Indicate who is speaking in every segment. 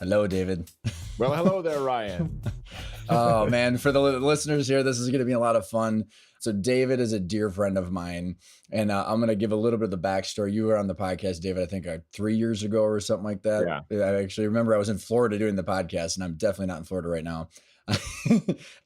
Speaker 1: Hello, David.
Speaker 2: Well, hello there, Ryan.
Speaker 1: Oh man, for the listeners here, this is going to be a lot of fun. So David is a dear friend of mine, and I'm going to give a little bit of the backstory. You were on the podcast, David, I think 3 years ago or something like that.
Speaker 2: Yeah.
Speaker 1: I actually remember I was in Florida doing the podcast, and I'm definitely not in Florida right now.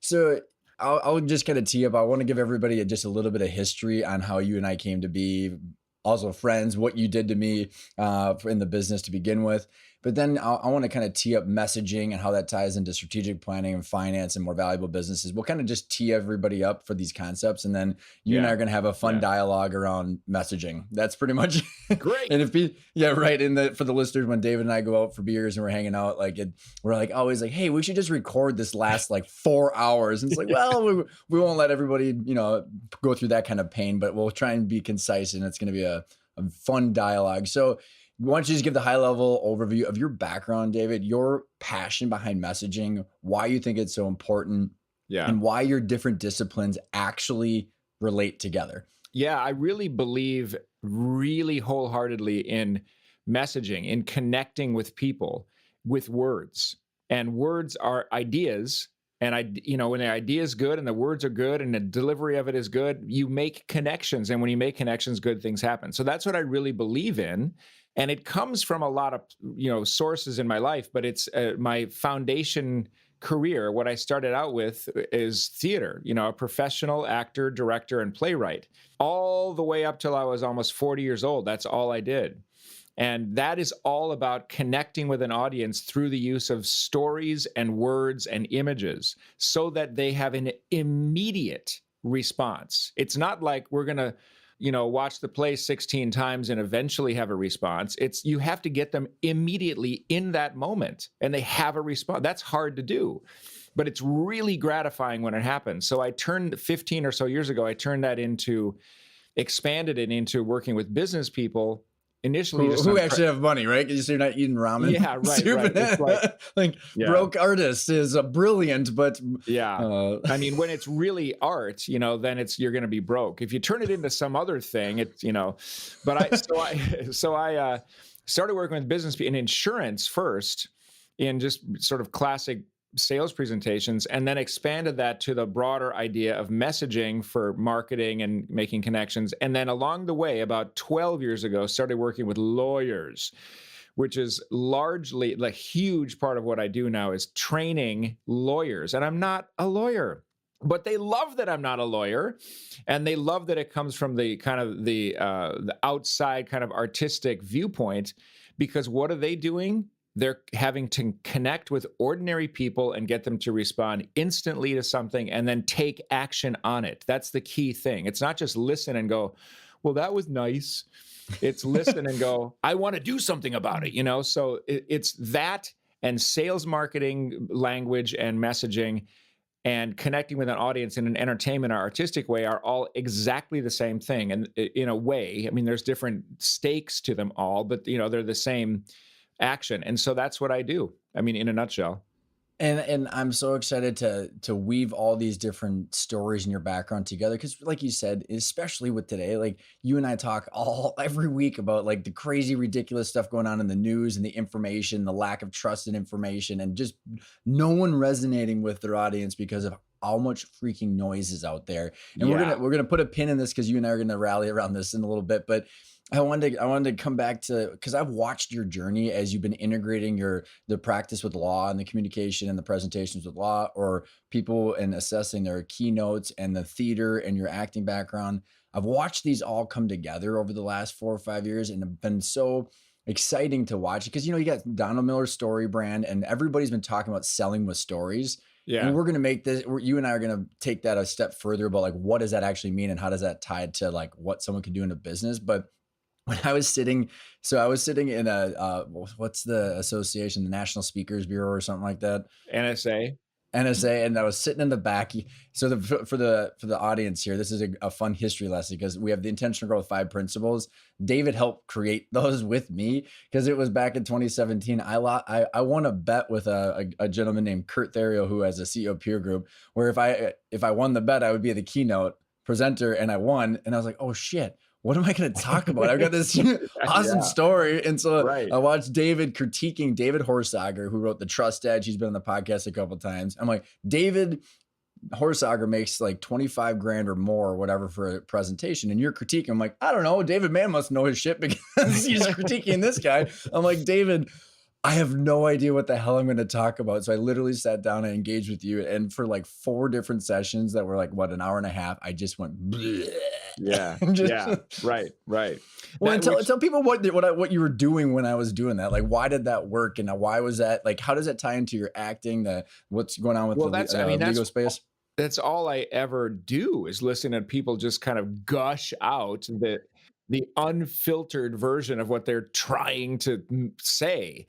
Speaker 1: So I'll just kind of tee up. I want to give everybody just a little bit of history on how you and I came to be, also friends, what you did to me in the business to begin with. But then I want to kind of tee up messaging and how that ties into strategic planning and finance and more valuable businesses. We'll kind of just tee everybody up for these concepts. And then you and I are going to have a fun dialogue around messaging. That's pretty much
Speaker 2: Great.
Speaker 1: And right. And for the listeners, when David and I go out for beers and we're hanging out, we're like always like, hey, we should just record this last 4 hours. And it's like, well, we won't let everybody, go through that kind of pain, but we'll try and be concise, and it's going to be a fun dialogue. So why don't you just give the high level overview of your background, David, your passion behind messaging, why you think it's so important, and why your different disciplines actually relate together.
Speaker 2: Yeah, I really believe really wholeheartedly in messaging, in connecting with people with words. And words are ideas. And when the idea is good and the words are good and the delivery of it is good, you make connections. And when you make connections, good things happen. So that's what I really believe in. And it comes from a lot of, sources in my life, but it's my foundation career. What I started out with is theater, a professional actor, director, and playwright, all the way up till I was almost 40 years old. That's all I did. And that is all about connecting with an audience through the use of stories and words and images so that they have an immediate response. It's not like we're going to, watch the play 16 times and eventually have a response. It's you have to get them immediately in that moment and they have a response. That's hard to do, but it's really gratifying when it happens. So I turned 15 or so years ago, expanded it into working with business people. Initially,
Speaker 1: who actually have money, right? Because you're not eating ramen.
Speaker 2: Yeah, right. It's
Speaker 1: broke artist is brilliant, but
Speaker 2: I mean, when it's really art, then you're going to be broke. If you turn it into some other thing, it's But I started working with business people in insurance first, in just sort of classic sales presentations, and then expanded that to the broader idea of messaging for marketing and making connections. And then along the way, about 12 years ago, started working with lawyers, which is largely the huge part of what I do now is training lawyers. And I'm not a lawyer, but they love that I'm not a lawyer. And they love that it comes from the kind of the outside kind of artistic viewpoint, because what are they doing? They're having to connect with ordinary people and get them to respond instantly to something and then take action on it. That's the key thing. It's not just listen and go, well, that was nice. It's listen and go, I want to do something about it, So it's that and sales marketing language and messaging and connecting with an audience in an entertainment or artistic way are all exactly the same thing. And in a way, I mean, there's different stakes to them all, but they're the same action. And so that's what I do. I mean, in a nutshell.
Speaker 1: And I'm so excited to weave all these different stories in your background together. Cause like you said, especially with today, like you and I talk every week about like the crazy, ridiculous stuff going on in the news and the information, the lack of trust in information, and just no one resonating with their audience because of how much freaking noise is out there. And we're gonna put a pin in this because you and I are gonna rally around this in a little bit. But I wanted to come back to, because I've watched your journey as you've been integrating the practice with law and the communication and the presentations with law, or people and assessing their keynotes and the theater and your acting background. I've watched these all come together over the last 4 or 5 years, and have been so exciting to watch, because you got Donald Miller's story brand, and everybody's been talking about selling with stories.
Speaker 2: Yeah.
Speaker 1: And we're going to make this, you and I are going to take that a step further about like, what does that actually mean? And how does that tie to like what someone can do in a business? But when I was sitting in what's the association, the National Speakers Bureau or something like that?
Speaker 2: NSA.
Speaker 1: And I was sitting in the back. So for the audience here, this is a fun history lesson, because we have the intentional growth 5 principles. David helped create those with me, because it was back in 2017. I won a bet with a gentleman named Kurt Therio, who has a CEO peer group, where if I won the bet, I would be the keynote presenter, and I won. And I was like, oh shit, what am I going to talk about? I've got this awesome
Speaker 2: Yeah,
Speaker 1: story. And so
Speaker 2: right.
Speaker 1: I watched David critiquing David Horsager, who wrote The Trust Edge. He's been on the podcast a couple of times. I'm like, David Horsager makes like 25 grand or more or whatever for a presentation. And you're critiquing. I'm like, I don't know. David Mann must know his shit because he's critiquing this guy. I'm like, David, I have no idea what the hell I'm going to talk about. So I literally sat down and engaged with you. And for like 4 different sessions that were like, what, an hour and a half, I just went,
Speaker 2: Yeah,
Speaker 1: just,
Speaker 2: yeah, right, right.
Speaker 1: well, and
Speaker 2: That
Speaker 1: tell,
Speaker 2: which
Speaker 1: tell people what you were doing when I was doing that. Like, why did that work? And why was that? Like, how does that tie into your acting, what's going on with
Speaker 2: well,
Speaker 1: the
Speaker 2: that's I mean,
Speaker 1: legal space?
Speaker 2: that's all I ever do is listen to people just kind of gush out the unfiltered version of what they're trying to say.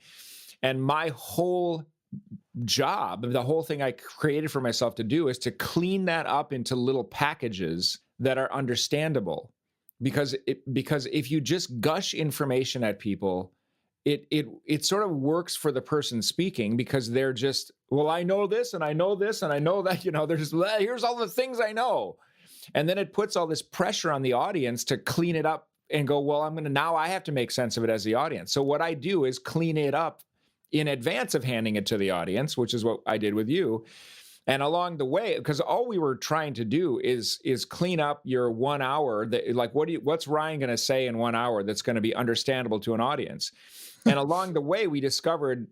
Speaker 2: And my whole job, the whole thing I created for myself to do is to clean that up into little packages that are understandable. Because if you just gush information at people, it sort of works for the person speaking because they're just, well, I know this and I know this and I know that, they're just, well, here's all the things I know. And then it puts all this pressure on the audience to clean it up and go, well, now I have to make sense of it as the audience. So what I do is clean it up in advance of handing it to the audience, which is what I did with you. And along the way, because all we were trying to do is clean up your 1 hour. Like, what's Ryan going to say in 1 hour that's going to be understandable to an audience? And along the way, we discovered,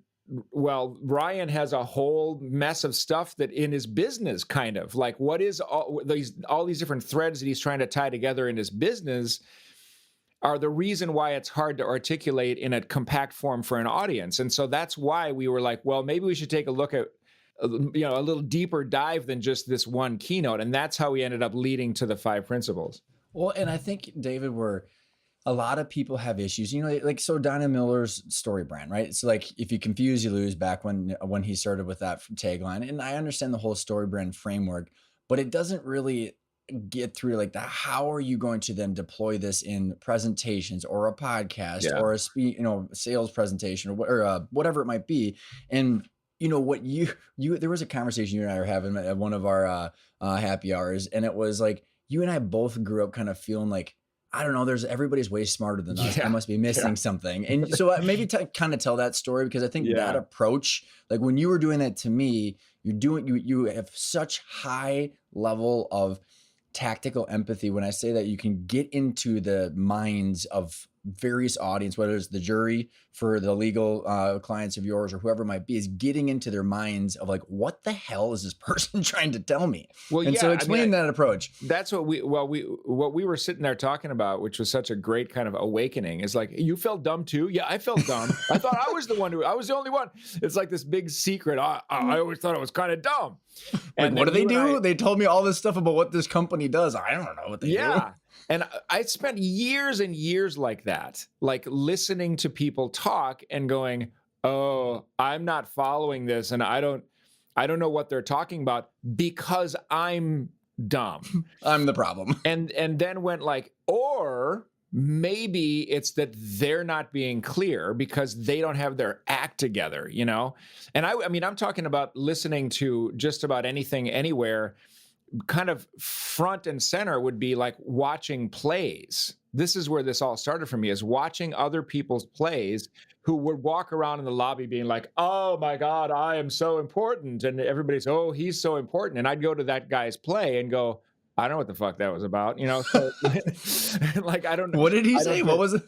Speaker 2: well, Ryan has a whole mess of stuff that in his business, kind of like what is all these different threads that he's trying to tie together in his business are the reason why it's hard to articulate in a compact form for an audience. And so that's why we were like, well, maybe we should take a look at a little deeper dive than just this one keynote. And that's how we ended up leading to the 5 principles.
Speaker 1: Well, and I think, David, a lot of people have issues, like, so Donna Miller's story brand, right? So like, if you confuse, you lose, back when he started with that tagline. And I understand the whole story brand framework, but it doesn't really get through like how are you going to then deploy this in presentations or a podcast
Speaker 2: Yeah.
Speaker 1: or a sales presentation or whatever it might be. And what you there was a conversation you and I were having at one of our happy hours, and it was like you and I both grew up kind of feeling like, I don't know, everybody's way smarter than us. I must be missing something. And so maybe kind of tell that story, because I think that approach, like when you were doing that to me, you have such high level of tactical empathy. When I say that, you can get into the minds of various audience, whether it's the jury for the legal clients of yours or whoever it might be, is getting into their minds of like, what the hell is this person trying to tell me?
Speaker 2: Well,
Speaker 1: and so explain that approach.
Speaker 2: That's what we were sitting there talking about, which was such a great kind of awakening, is like, you felt dumb too? Yeah, I felt dumb. I thought I was the only one. It's like this big secret. I always thought it was kind of dumb.
Speaker 1: And what do they do? They told me all this stuff about what this company does. I don't know what they do.
Speaker 2: And I spent years and years like that, like listening to people talk and going, oh, I'm not following this. And I don't know what they're talking about because I'm dumb.
Speaker 1: I'm the problem.
Speaker 2: And then went like, or maybe it's that they're not being clear because they don't have their act together, And I mean, I'm talking about listening to just about anything, anywhere. Kind of front and center would be like watching plays. This is where this all started for me, is watching other people's plays who would walk around in the lobby being like, oh my God, I am so important. And everybody's, oh, he's so important. And I'd go to that guy's play and go, I don't know what the fuck that was about. So, like, I don't know.
Speaker 1: What did he say? What was it?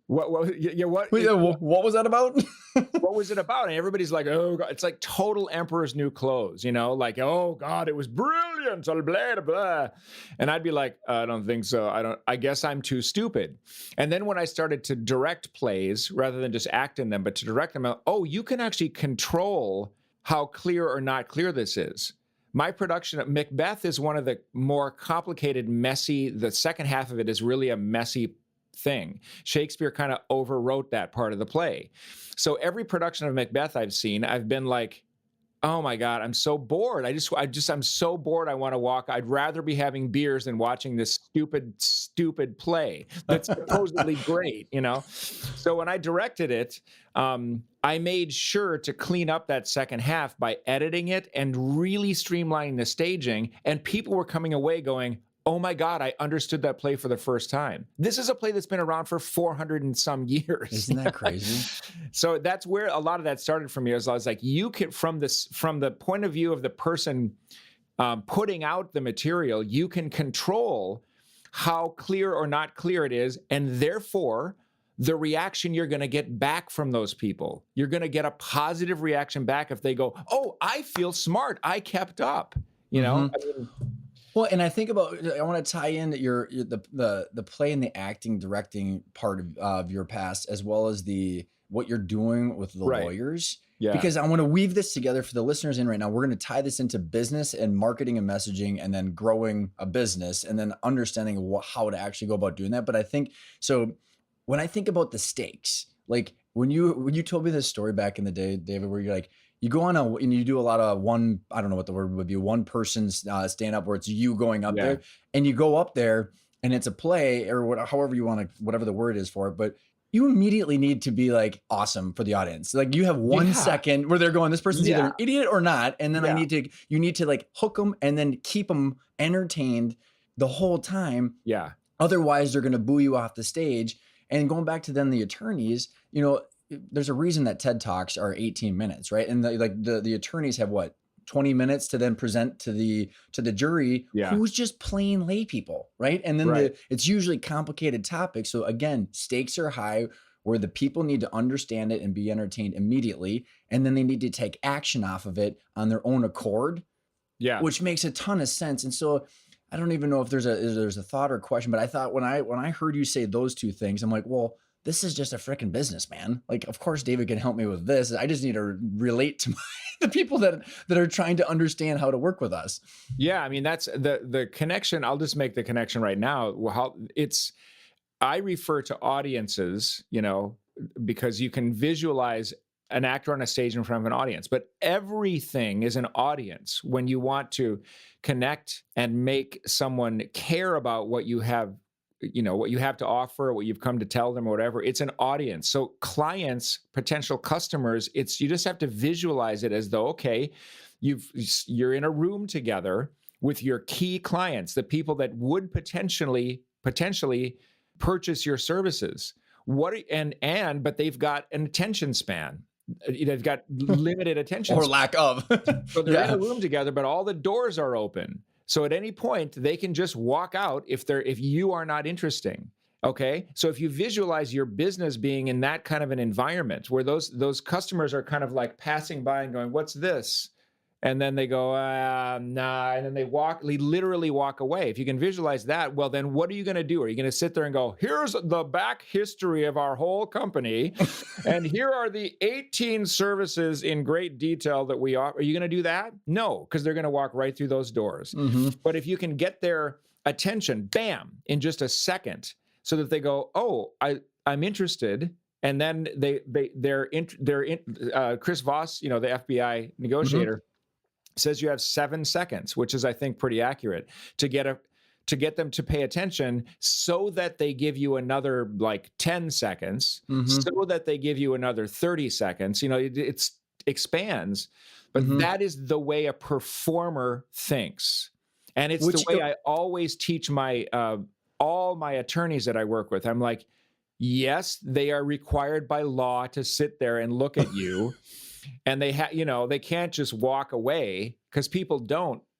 Speaker 2: What was
Speaker 1: that about?
Speaker 2: What was it about? And everybody's like, oh, God. It's like total Emperor's New Clothes, like, oh God, it was brilliant, blah, blah, blah. And I'd be like, I don't think so. I guess I'm too stupid. And then when I started to direct plays, rather than just act in them, but to direct them, you can actually control how clear or not clear this is. My production of Macbeth is one of the more complicated, messy, the second half of it is really a messy thing. Shakespeare kind of overwrote that part of the play. So every production of Macbeth I've seen, I've been like, oh my God, I'm so bored. I'm so bored. I want to walk. I'd rather be having beers than watching this stupid play that's supposedly great, So when I directed it, I made sure to clean up that second half by editing it and really streamlining the staging. And people were coming away going, oh my God, I understood that play for the first time. This is a play that's been around for 400 and some years.
Speaker 1: Isn't that crazy?
Speaker 2: So that's where a lot of that started for me. I was like, you can, from the point of view of the person putting out the material, you can control how clear or not clear it is, and therefore the reaction you're going to get back from those people. You're going to get a positive reaction back if they go, "Oh, I feel smart. I kept up." You know.
Speaker 1: Mhm. Well, and I think about, I want to tie in the play and the acting, directing part of your past, as well as the what you're doing with the
Speaker 2: Right.
Speaker 1: lawyers,
Speaker 2: Yeah.
Speaker 1: because I want to weave this together for the listeners in right now. We're going to tie this into business and marketing and messaging, and then growing a business, and then understanding how to actually go about doing that. But I think so. When I think about the stakes, like when you told me this story back in the day, David, where you're like, you go on and you do a lot of one, I don't know what the word would be, one person stand up, where it's you going up
Speaker 2: Yeah.
Speaker 1: there, and you go up there and it's a play, or however you want to, whatever the word is for it, but you immediately need to be like awesome for the audience. Like you have one
Speaker 2: Yeah.
Speaker 1: second where they're going, this person's either
Speaker 2: Yeah.
Speaker 1: an idiot or not. And then
Speaker 2: Yeah.
Speaker 1: you need to like hook them and then keep them entertained the whole time.
Speaker 2: Yeah.
Speaker 1: Otherwise, they're going to boo you off the stage. And going back to then the attorneys, there's a reason that TED Talks are 18 minutes, right? And the attorneys have what, 20 minutes to then present to the jury,
Speaker 2: Yeah.
Speaker 1: who's just plain lay people, right? And then
Speaker 2: Right.
Speaker 1: it's usually complicated topics. So again, stakes are high, where the people need to understand it and be entertained immediately, and then they need to take action off of it on their own accord,
Speaker 2: Yeah.
Speaker 1: which makes a ton of sense. And so I don't even know if there's a thought or question, but I thought when I heard you say those two things, I'm like, well, this is just a freaking business, man. Like, of course, David can help me with this. I just need to relate to the people that are trying to understand how to work with us.
Speaker 2: Yeah. I mean, that's the connection. I'll just make the connection right now. I refer to audiences, because you can visualize an actor on a stage in front of an audience, but everything is an audience when you want to connect and make someone care about what you have, what you have to offer, what you've come to tell them or whatever. It's an audience. So clients, potential customers, you just have to visualize it as though, okay, you're in a room together with your key clients, the people that would potentially purchase your services. But they've got an attention span. They've got limited attention
Speaker 1: Or
Speaker 2: span.
Speaker 1: lack of.
Speaker 2: So they're in
Speaker 1: Yeah.
Speaker 2: a room together, but all the doors are open. So at any point, they can just walk out if you are not interesting. Okay. So if you visualize your business being in that kind of an environment where those customers are kind of like passing by and going, "What's this?" And then they go, "Nah," and then they literally walk away. If you can visualize that, well, then what are you going to do? Are you going to sit there and go, "Here's the back history of our whole company, and here are the 18 services in great detail that we offer"? Are you going to do that? No, because they're going to walk right through those doors.
Speaker 1: Mm-hmm.
Speaker 2: But if you can get their attention, bam, in just a second, so that they go, "Oh, I'm interested." And then Chris Voss, the FBI negotiator, says you have 7 seconds, which is, I think, pretty accurate, to get them to pay attention, so that they give you another like 10 seconds, so that they give you another 30 seconds. It expands, but that is the way a performer thinks. And it's the way I always teach all my attorneys that I work with. I'm like, yes, they are required by law to sit there and look at you. And they can't just walk away, because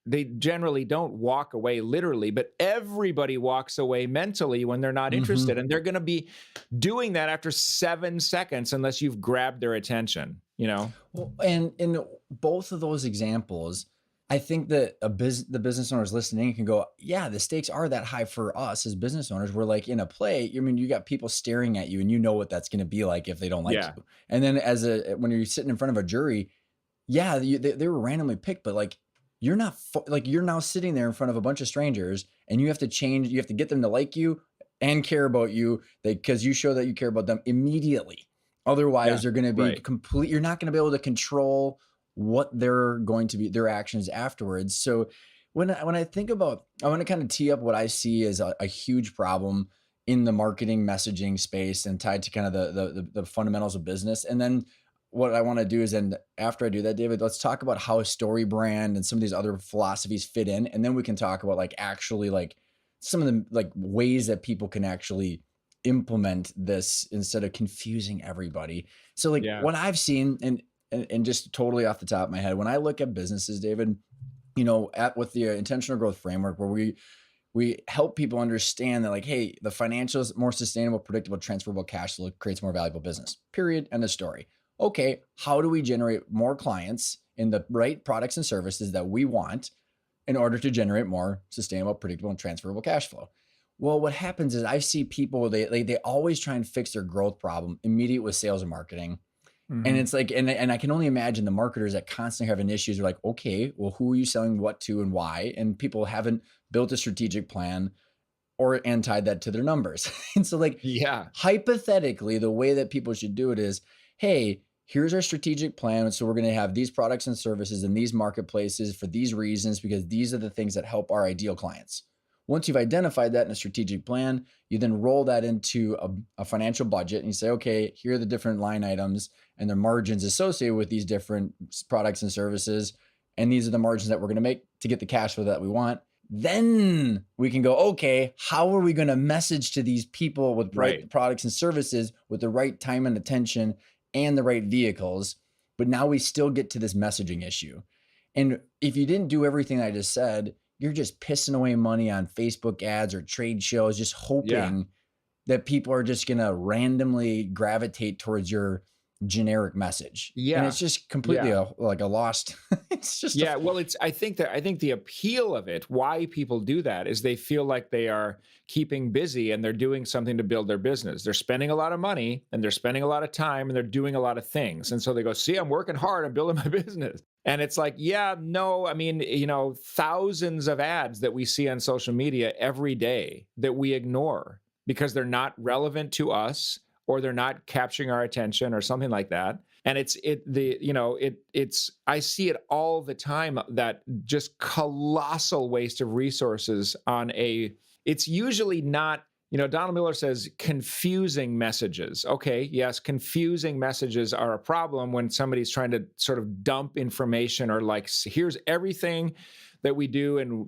Speaker 2: they generally don't walk away literally, but everybody walks away mentally when they're not interested. And they're going to be doing that after 7 seconds unless you've grabbed their attention,
Speaker 1: Well, and in both of those examples, I think that the business owners listening can go, yeah, the stakes are that high for us as business owners. We're like in a play. I mean, you got people staring at you, and you know what that's going to be like if they don't like you. And then when you're sitting in front of a jury, yeah, they were randomly picked, but like you're not you're now sitting there in front of a bunch of strangers, and you have to get them to like you and care about you, because you show that you care about them immediately. Otherwise, they're going to be complete. You're not going to be able to control what they're going to be, their actions afterwards. So when I think about, I want to kind of tee up what I see as a huge problem in the marketing messaging space, and tied to kind of the fundamentals of business. And then what I want to do is, then after I do that, David, let's talk about how story brand and some of these other philosophies fit in. And then we can talk about actually some of the like ways that people can actually implement this instead of confusing everybody. So like
Speaker 2: Yeah.
Speaker 1: what I've seen, and just totally off the top of my head, when I look at businesses, David, at with the intentional growth framework, where we help people understand that, like, hey, the financials, more sustainable, predictable, transferable cash flow creates more valuable business. Period. End of story. Okay, how do we generate more clients in the right products and services that we want in order to generate more sustainable, predictable, and transferable cash flow? Well, what happens is I see people, they always try and fix their growth problem immediate with sales and marketing. And
Speaker 2: Hmm.
Speaker 1: it's like, and I can only imagine the marketers that constantly having issues are like, okay, well, who are you selling what to and why? And people haven't built a strategic plan and tied that to their numbers. And so like
Speaker 2: Yeah.
Speaker 1: hypothetically, the way that people should do it is, hey, here's our strategic plan. So we're going to have these products and services in these marketplaces for these reasons, because these are the things that help our ideal clients. Once you've identified that in a strategic plan, you then roll that into a financial budget and you say, okay, here are the different line items and the margins associated with these different products and services. And these are the margins that we're going to make to get the cash flow that we want. Then we can go, okay, how are we going to message to these people with right
Speaker 2: Right.
Speaker 1: products and services with the right time and attention and the right vehicles? But now we still get to this messaging issue. And if you didn't do everything I just said, you're just pissing away money on Facebook ads or trade shows, just
Speaker 2: Yeah.
Speaker 1: hoping that people are just going to randomly gravitate towards your generic message. And it's
Speaker 2: Yeah.
Speaker 1: just completely
Speaker 2: Yeah.
Speaker 1: like a lost, it's just a,
Speaker 2: Yeah, well, I think the appeal of it, why people do that, is they feel like they are keeping busy and they're doing something to build their business. They're spending a lot of money and they're spending a lot of time and they're doing a lot of things. And so they go, see, I'm working hard, I'm building my business. And it's like, yeah, no, I mean, thousands of ads that we see on social media every day that we ignore because they're not relevant to us or they're not capturing our attention or something like that. And it's I see it all the time, that just colossal waste of resources on it's usually not, Donald Miller says confusing messages. Okay, yes, confusing messages are a problem when somebody's trying to sort of dump information or like, here's everything that we do and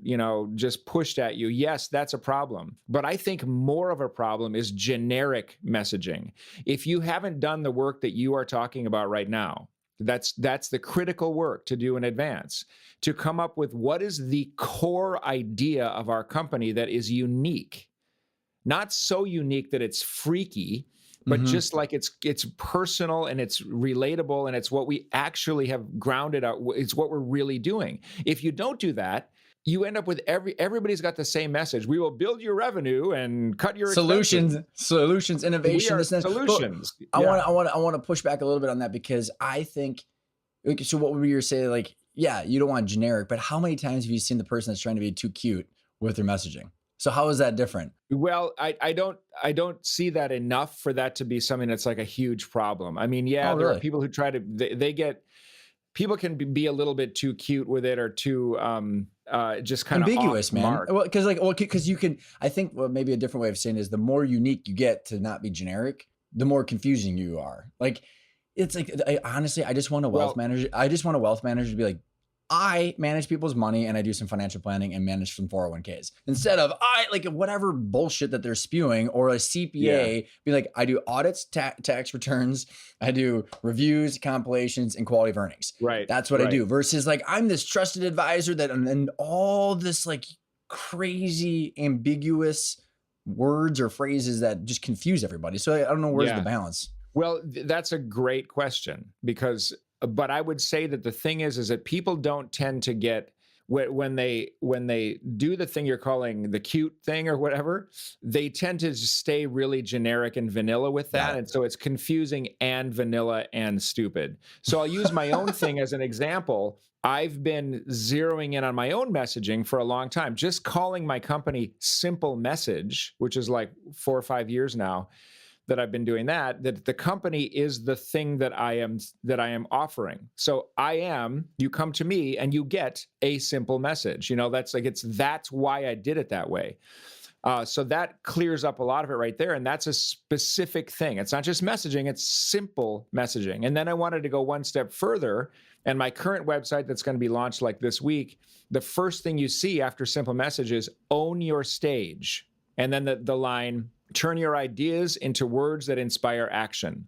Speaker 2: just pushed at you. Yes, that's a problem. But I think more of a problem is generic messaging. If you haven't done the work that you are talking about right now, that's the critical work to do in advance, to come up with what is the core idea of our company that is unique. Not so unique that it's freaky, but
Speaker 1: mhm.
Speaker 2: just like it's personal and it's relatable and it's what we actually have grounded out. It's what we're really doing. If you don't do that, you end up with everybody's got the same message. We will build your revenue and cut your expenses.
Speaker 1: Solutions,
Speaker 2: We
Speaker 1: innovation,
Speaker 2: are
Speaker 1: this and that. But
Speaker 2: solutions.
Speaker 1: I
Speaker 2: Yeah.
Speaker 1: want to, I want to push back a little bit on that, because I think, okay, so what would you say? Like, yeah, you don't want generic, but how many times have you seen the person that's trying to be too cute with their messaging? So how is that different?
Speaker 2: Well, I don't see that enough for that to be something that's like a huge problem. I mean, yeah,
Speaker 1: Oh,
Speaker 2: there are
Speaker 1: really?
Speaker 2: people who try to they get people can be a little bit too cute with it or too just kind of off
Speaker 1: Ambiguous,
Speaker 2: the
Speaker 1: man.
Speaker 2: mark.
Speaker 1: Well, because you can. I think, well, maybe a different way of saying it is, the more unique you get to not be generic, the more confusing you are. Like, it's like, honestly, I just want a wealth
Speaker 2: Well,
Speaker 1: manager. I just want a wealth manager to be like, I manage people's money and I do some financial planning and manage some 401ks, instead of I like whatever bullshit that they're spewing, or a
Speaker 2: yeah,
Speaker 1: CPA be like, I do audits, tax returns, I do reviews, compilations, and quality of earnings.
Speaker 2: right,
Speaker 1: That's what I
Speaker 2: right.
Speaker 1: do, versus like I'm this trusted advisor that, and all this like crazy ambiguous words or phrases that just confuse everybody. So I don't know, where's the
Speaker 2: Yeah.
Speaker 1: balance.
Speaker 2: Well, that's a great question because, but I would say that the thing is that people don't tend to get when they do the thing you're calling the cute thing or whatever, they tend to just stay really generic and vanilla with
Speaker 1: Got
Speaker 2: that,
Speaker 1: it.
Speaker 2: and so it's confusing and vanilla and stupid. So I'll use my own thing as an example. I've been zeroing in on my own messaging for a long time, just calling my company Simple Message, which is like 4 or 5 years now that I've been doing that the company is the thing that I am offering. So you come to me and you get a simple message. That's why I did it that way. So that clears up a lot of it right there. And that's a specific thing. It's not just messaging, it's simple messaging. And then I wanted to go one step further And my current website that's going to be launched like this week, the first thing you see after simple message is own your stage. And then the line, turn your ideas into words that inspire action.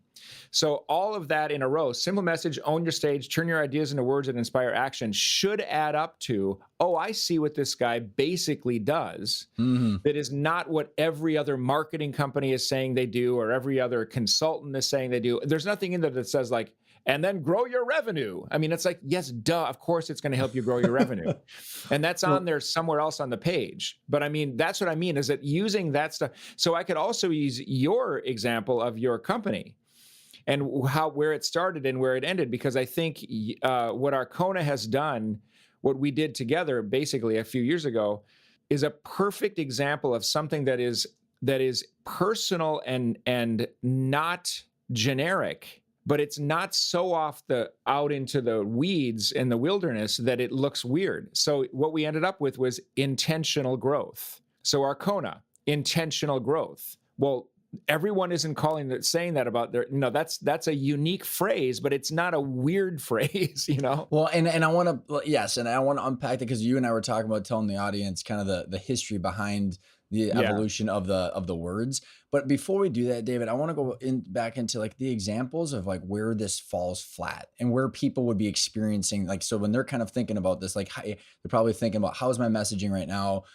Speaker 2: So all of that in a row, simple message, own your stage, turn your ideas into words that inspire action, should add up to, oh, I see what this guy basically does.
Speaker 1: Mm-hmm.
Speaker 2: That is not what every other marketing company is saying they do, or every other consultant is saying they do. There's nothing in there that says like, and then grow your revenue. I mean, it's like, yes, duh, of course it's going to help you grow your revenue. And that's on there somewhere else on the page. But I mean, that's what I mean, is that using that stuff. So I could also use your example of your company and where it started and where it ended, because I think what Arcona has done, what we did together basically a few years ago, is a perfect example of something that is personal and not generic, but it's not so out into the weeds in the wilderness that it looks weird. So what we ended up with was intentional growth. So Arcona, intentional growth. Well, everyone isn't saying that about their, that's a unique phrase, but it's not a weird phrase,
Speaker 1: Well, and I want to, yes, and I want to unpack that, because you and I were talking about telling the audience kind of the history behind the evolution of the words. But before we do that, David, I want to go back into like the examples of like where this falls flat and where people would be experiencing, like, so when they're kind of thinking about this, like they're probably thinking about, how's my messaging right now?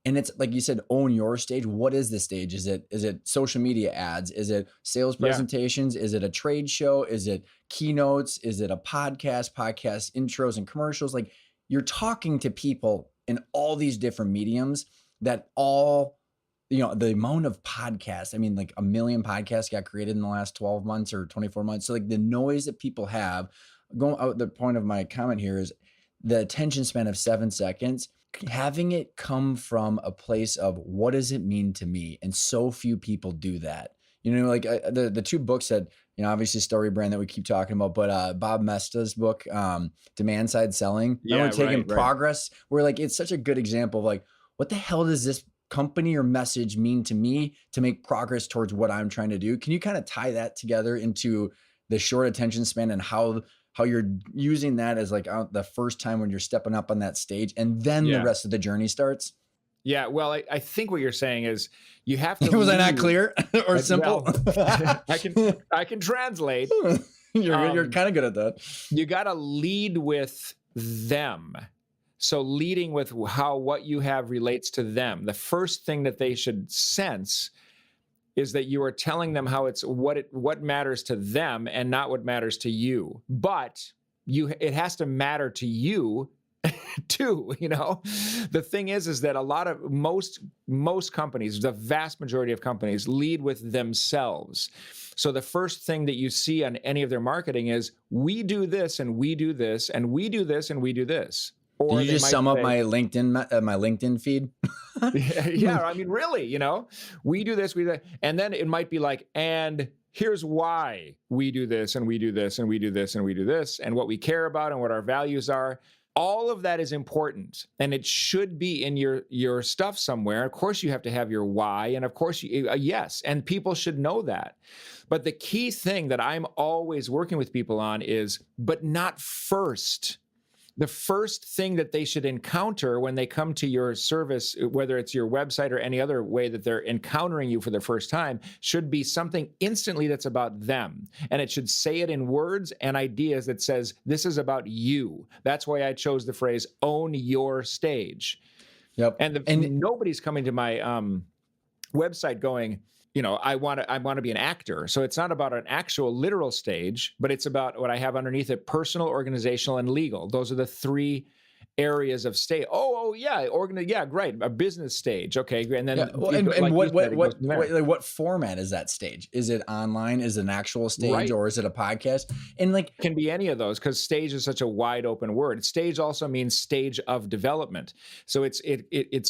Speaker 1: And it's like you said, own your stage. What is the stage? Is it social media ads? Is it sales presentations? Is it a trade show? Is it keynotes? Is it a podcast intros and commercials? Like, you're talking to people in all these different mediums that all, the amount of podcasts, I mean, like 1 million podcasts got created in the last 12 months or 24 months. So like the noise that people have, going out, the point of my comment here is the attention span of 7 seconds, having it come from a place of what does it mean to me? And so few people do that. Like the two books that, obviously Story Brand that we keep talking about, but Bob Mesta's book, Demand Side Selling, taking progress, where like, it's such a good example of like, what the hell does this company or message mean to me to make progress towards what I'm trying to do? Can you kind of tie that together into the short attention span and how you're using that as like the first time when you're stepping up on that stage, and then the rest of the journey starts?
Speaker 2: Yeah, well, I think what you're saying is you have to.
Speaker 1: Was I not clear or simple?
Speaker 2: Well, I can translate.
Speaker 1: You're kind of good at that.
Speaker 2: You got to lead with them. So leading with what you have relates to them. The first thing that they should sense is that you are telling them how it's what matters to them and not what matters to you. But it has to matter to you too. The thing is that a lot of most companies, the vast majority of companies, lead with themselves. So the first thing that you see on any of their marketing is, we do this and we do this and we do this and we do this.
Speaker 1: Or you just sum up my LinkedIn feed?
Speaker 2: Yeah, I mean, really, we do this, we do that. And then it might be like, and here's why we do this and we do this and we do this and we do this, and what we care about and what our values are. All of that is important, and it should be in your stuff somewhere. Of course, you have to have your why, and of course, yes, and people should know that. But the key thing that I'm always working with people on is, but not first. The first thing that they should encounter when they come to your service, whether it's your website or any other way that they're encountering you for the first time, should be something instantly that's about them. And it should say it in words and ideas that says, this is about you. That's why I chose the phrase, own your stage.
Speaker 1: Yep.
Speaker 2: And nobody's coming to my website going, I want to be an actor. So it's not about an actual literal stage, but it's about what I have underneath it: personal, organizational, and legal. Those are the three areas of stage. Great. A business stage. Okay. And then
Speaker 1: what format is that stage? Is it online? Is it an actual stage, or is it a podcast? And like,
Speaker 2: can be any of those, because stage is such a wide open word. Stage also means stage of development. So it's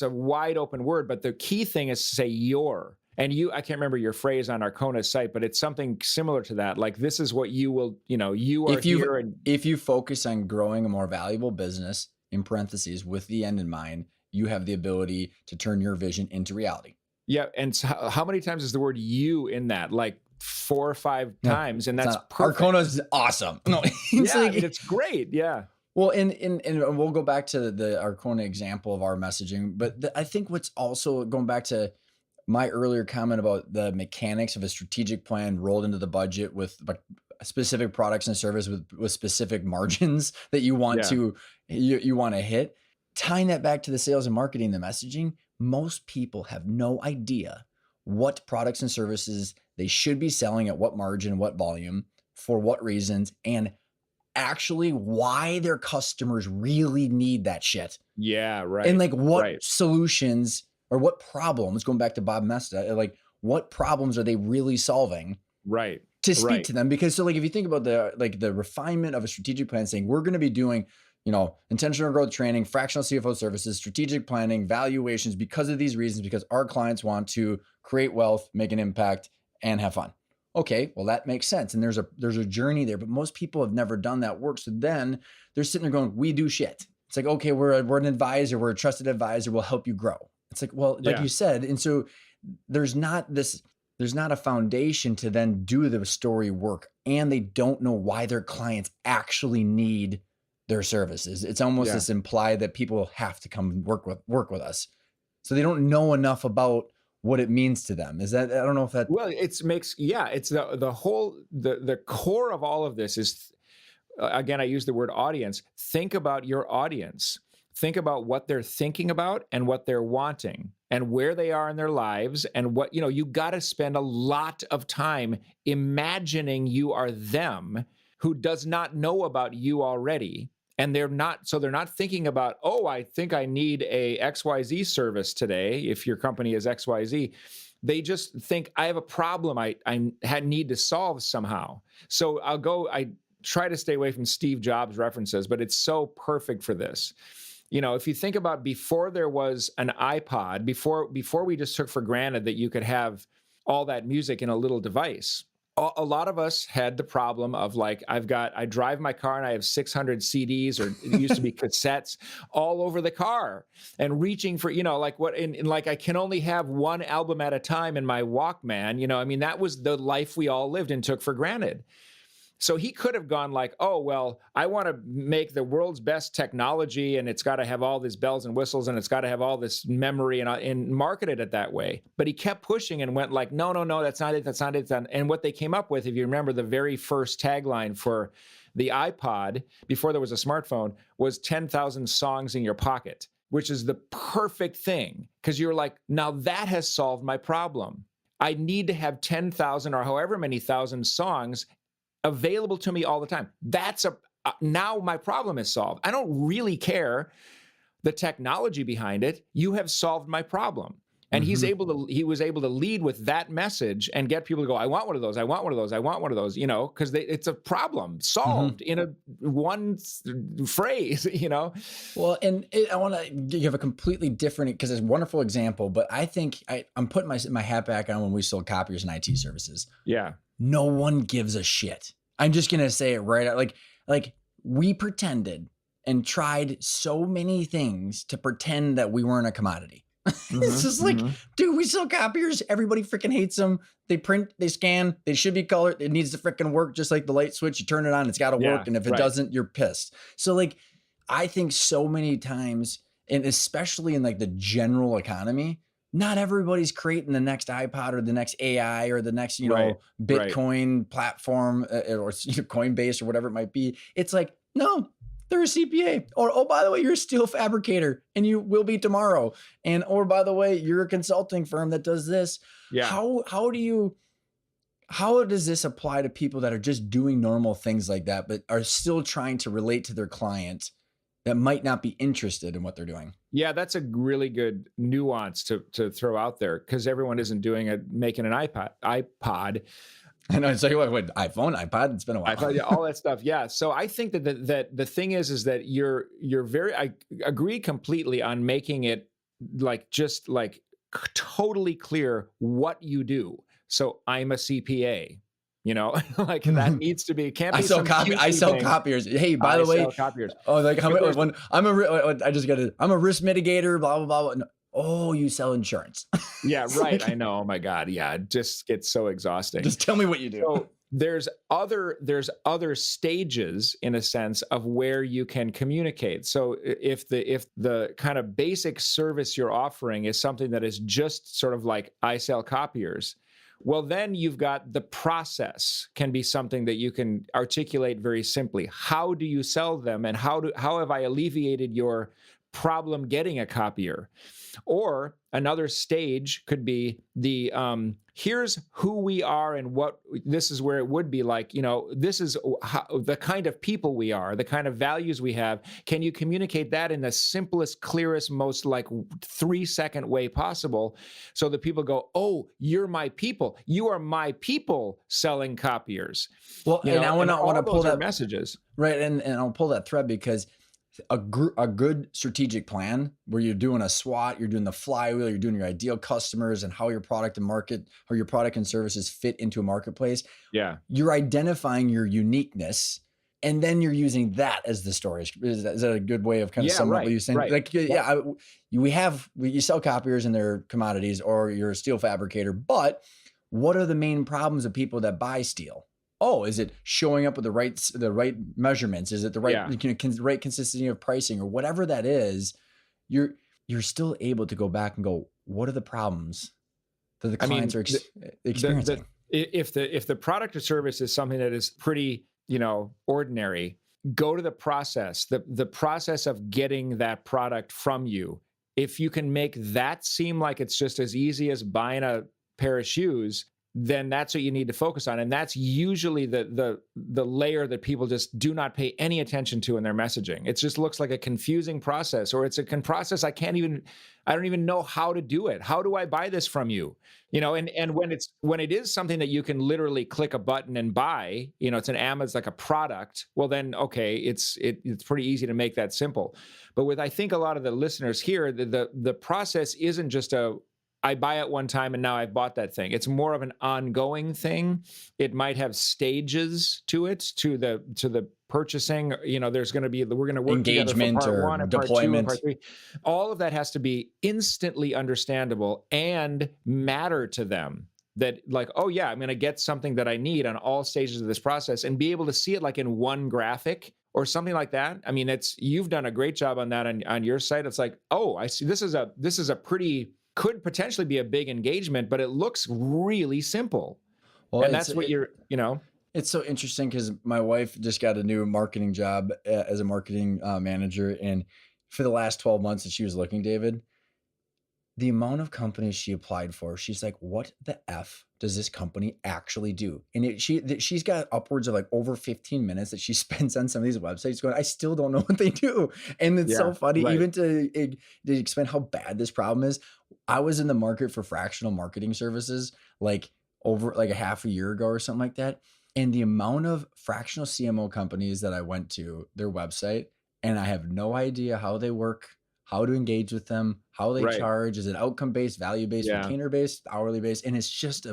Speaker 2: a wide open word, but the key thing is to say your. And I can't remember your phrase on Arcona's site, but it's something similar to that. Like, this is what you will, you are here. And
Speaker 1: if you focus on growing a more valuable business, in parentheses, with the end in mind, you have the ability to turn your vision into reality.
Speaker 2: Yeah. And so how many times is the word you in that? Like 4 or 5
Speaker 1: Yeah.
Speaker 2: times, and
Speaker 1: It's
Speaker 2: that's
Speaker 1: not
Speaker 2: perfect.
Speaker 1: Arcona's awesome. No, it's
Speaker 2: Yeah, I mean,
Speaker 1: like,
Speaker 2: it's great. Yeah.
Speaker 1: well, and we'll go back to the Arcona example of our messaging, but I think what's also going back to my earlier comment about the mechanics of a strategic plan rolled into the budget with like specific products and service with specific margins that you want
Speaker 2: Yeah.
Speaker 1: to you want to hit, tying that back to the sales and marketing, the messaging, most people have no idea what products and services they should be selling at what margin, what volume, for what reasons, and actually why their customers really need that shit.
Speaker 2: Yeah,
Speaker 1: And
Speaker 2: right.
Speaker 1: like what
Speaker 2: Right.
Speaker 1: solutions or what problems, going back to Bob Mesta, like what problems are they really solving
Speaker 2: Right.
Speaker 1: to speak
Speaker 2: Right.
Speaker 1: to them? Because so like if you think about the refinement of a strategic plan saying we're going to be doing, intentional growth training, fractional CFO services, strategic planning, valuations because of these reasons, because our clients want to create wealth, make an impact, and have fun. Okay, well that makes sense. And there's a journey there, but most people have never done that work. So then they're sitting there going, we do shit. It's like, okay, we're an advisor, we're a trusted advisor, we'll help you grow. It's like, well, like
Speaker 2: Yeah.
Speaker 1: you said, and so there's not a foundation to then do the story work, and they don't know why their clients actually need their services. It's almost
Speaker 2: Yeah.
Speaker 1: this implied that people have to come work with us. So they don't know enough about what it means to them. Is that, I don't know if that,
Speaker 2: Well, it's the whole the core of all of this is, again, I use the word audience. Think about your audience. Think about what they're thinking about and what they're wanting and where they are in their lives, and what, you got to spend a lot of time imagining you are them who does not know about you already. And they're not thinking about, oh, I think I need a XYZ service today. If your company is XYZ, they just think I have a problem I need to solve somehow. So I try to stay away from Steve Jobs references, but it's so perfect for this. If you think about before there was an iPod, before we just took for granted that you could have all that music in a little device, a lot of us had the problem of like, I drive my car and I have 600 CDs, or it used to be cassettes, all over the car, and reaching for, like I can only have one album at a time in my Walkman. I mean, that was the life we all lived and took for granted. So he could have gone like, oh, well, I want to make the world's best technology, and it's got to have all these bells and whistles, and it's got to have all this memory, and marketed it that way. But he kept pushing and went like, no, that's not it. That's not it. And what they came up with, if you remember, the very first tagline for the iPod before there was a smartphone was 10,000 songs in your pocket, which is the perfect thing, because you're like, now that has solved my problem. I need to have 10,000 or however many thousand songs available to me all the time. Now my problem is solved. I don't really care the technology behind it. You have solved my problem. And he was able to lead with that message and get people to go, I want one of those. I want one of those. I want one of those, because it's a problem solved in one phrase,
Speaker 1: Well, and I want to give a completely different, because it's a wonderful example, but I think I'm putting my hat back on when we sold copiers and IT services.
Speaker 2: Yeah.
Speaker 1: No one gives a shit. I'm just going to say it right out. Like we pretended and tried so many things to pretend that we weren't a commodity. It's just like, dude, we sell copiers. Everybody freaking hates them. They print, they scan, they should be colored. It needs to freaking work just like the light switch. You turn it on, it's got to work. And if it doesn't, you're pissed. So like, I think so many times, and especially in like the general economy, not everybody's creating the next iPod or the next AI or the next, Bitcoin platform or Coinbase or whatever it might be. It's like, no, they're a CPA, or, oh, by the way, you're a steel fabricator and you will be tomorrow. And, or by the way, you're a consulting firm that does this.
Speaker 2: Yeah.
Speaker 1: How does this apply to people that are just doing normal things like that, but are still trying to relate to their client that might not be interested in what they're doing?
Speaker 2: Yeah, that's a really good nuance to throw out there, because everyone isn't making an iPod.
Speaker 1: I know. It's like, what iPhone, iPod? It's been a while.
Speaker 2: iPod, yeah, all that stuff. Yeah. So I think that the thing is that you're I agree completely on making it just totally clear what you do. So I'm a CPA. Like that needs to be. Can't be.
Speaker 1: I sell copiers. Hey, by the way,
Speaker 2: copiers.
Speaker 1: Oh, like I'm a risk mitigator. Blah blah blah. No, Oh, you sell insurance.
Speaker 2: Yeah,
Speaker 1: It's
Speaker 2: right. I
Speaker 1: like,
Speaker 2: know. Oh my God. Yeah, it just gets so exhausting.
Speaker 1: just tell me what you do.
Speaker 2: So there's other stages in a sense of where you can communicate. So if the kind of basic service you're offering is something that is just sort of like I sell copiers, well then you've got the process can be something that you can articulate very simply. How do you sell them, and how have I alleviated your problem getting a copier? Or another stage could be the here's who we are and what this is, where it would be like, this is how, the kind of people we are, the kind of values we have. Can you communicate that in the simplest, clearest, most like 3-second way possible, so that people go, oh, you're my people. You are my people selling copiers,
Speaker 1: Well, and I want
Speaker 2: and
Speaker 1: to
Speaker 2: all
Speaker 1: pull
Speaker 2: those are
Speaker 1: that
Speaker 2: messages.
Speaker 1: right, and I'll pull that thread because a good strategic plan where you're doing a SWOT, you're doing the flywheel, you're doing your ideal customers and how your product and market or your product and services fit into a marketplace.
Speaker 2: Yeah.
Speaker 1: You're identifying your uniqueness, and then you're using that as the story. Is that a good way of kind of
Speaker 2: Yeah.
Speaker 1: summing up what
Speaker 2: Right.
Speaker 1: you're saying?
Speaker 2: Right.
Speaker 1: Like,
Speaker 2: Yep.
Speaker 1: yeah, you sell copiers and they're commodities, or you're a steel fabricator, but what are the main problems of people that buy steel? Oh, is it showing up with the right measurements? Is it the right
Speaker 2: Yeah.
Speaker 1: right consistency of pricing, or whatever that is? You're still able to go back and go, what are the problems that the
Speaker 2: I
Speaker 1: clients
Speaker 2: mean,
Speaker 1: are
Speaker 2: the
Speaker 1: experiencing?
Speaker 2: if the product or service is something that is pretty, ordinary, go to the process, the process of getting that product from you. If you can make that seem like it's just as easy as buying a pair of shoes, then that's what you need to focus on. And that's usually the layer that people just do not pay any attention to in their messaging. It just looks like a confusing process, or it's a process I don't even know how to do it. How do I buy this from you? And when it is something that you can literally click a button and buy, it's it's like a product. Well, then okay, it's pretty easy to make that simple. But with, I think, a lot of the listeners here, the process isn't just I buy it one time and now I've bought that thing. It's more of an ongoing thing. It might have stages to it, to the purchasing. There's going to be, we're going to work together for
Speaker 1: Engagement
Speaker 2: part
Speaker 1: or
Speaker 2: one and part two and part
Speaker 1: deployment.
Speaker 2: three. All of that has to be instantly understandable and matter to them. That, like, oh yeah, I'm going to get something that I need on all stages of this process, and be able to see it like in one graphic or something like that. I mean, you've done a great job on that on your site. It's like, oh, I see. This is a pretty, could potentially be a big engagement, but it looks really simple.
Speaker 1: Well,
Speaker 2: And that's what
Speaker 1: it's so interesting because my wife just got a new marketing job as a marketing manager, and for the last 12 months that she was looking, David, the amount of companies she applied for, she's like, what the F does this company actually do? And she's got upwards of like over 15 minutes that she spends on some of these websites going, I still don't know what they do. And it's
Speaker 2: yeah,
Speaker 1: so funny,
Speaker 2: right.
Speaker 1: even to explain how bad this problem is. I was in the market for fractional marketing services like over like a half a year ago or something like that. And the amount of fractional CMO companies that I went to their website, and I have no idea how they work, how to engage with them, how they
Speaker 2: Right.
Speaker 1: charge. Is it outcome based, value based,
Speaker 2: Yeah.
Speaker 1: retainer based, hourly based? And it's just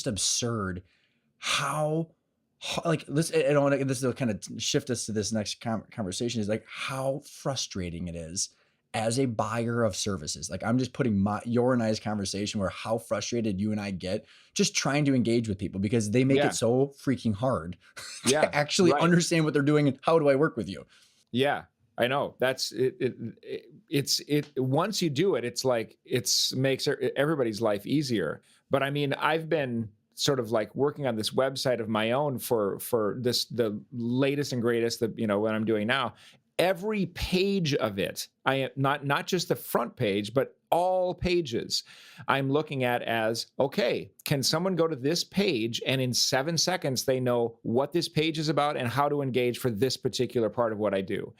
Speaker 1: absurd like this. I don't want to. This will kind of shift us to this next conversation. Is like how frustrating it is as a buyer of services. Like I'm just putting your and I's conversation where how frustrated you and I get just trying to engage with people because they make it
Speaker 2: Yeah.
Speaker 1: so freaking hard
Speaker 2: Yeah.
Speaker 1: to actually
Speaker 2: Right.
Speaker 1: understand what they're doing and how do I work with you.
Speaker 2: Yeah. I know. That's it. It's once you do it, it's like makes everybody's life easier. But I mean, I've been sort of like working on this website of my own for the latest and greatest that, what I'm doing now. Every page of it, I am not just the front page, but all pages, I'm looking at as, okay, can someone go to this page and in 7 seconds they know what this page is about and how to engage for this particular part of what I do?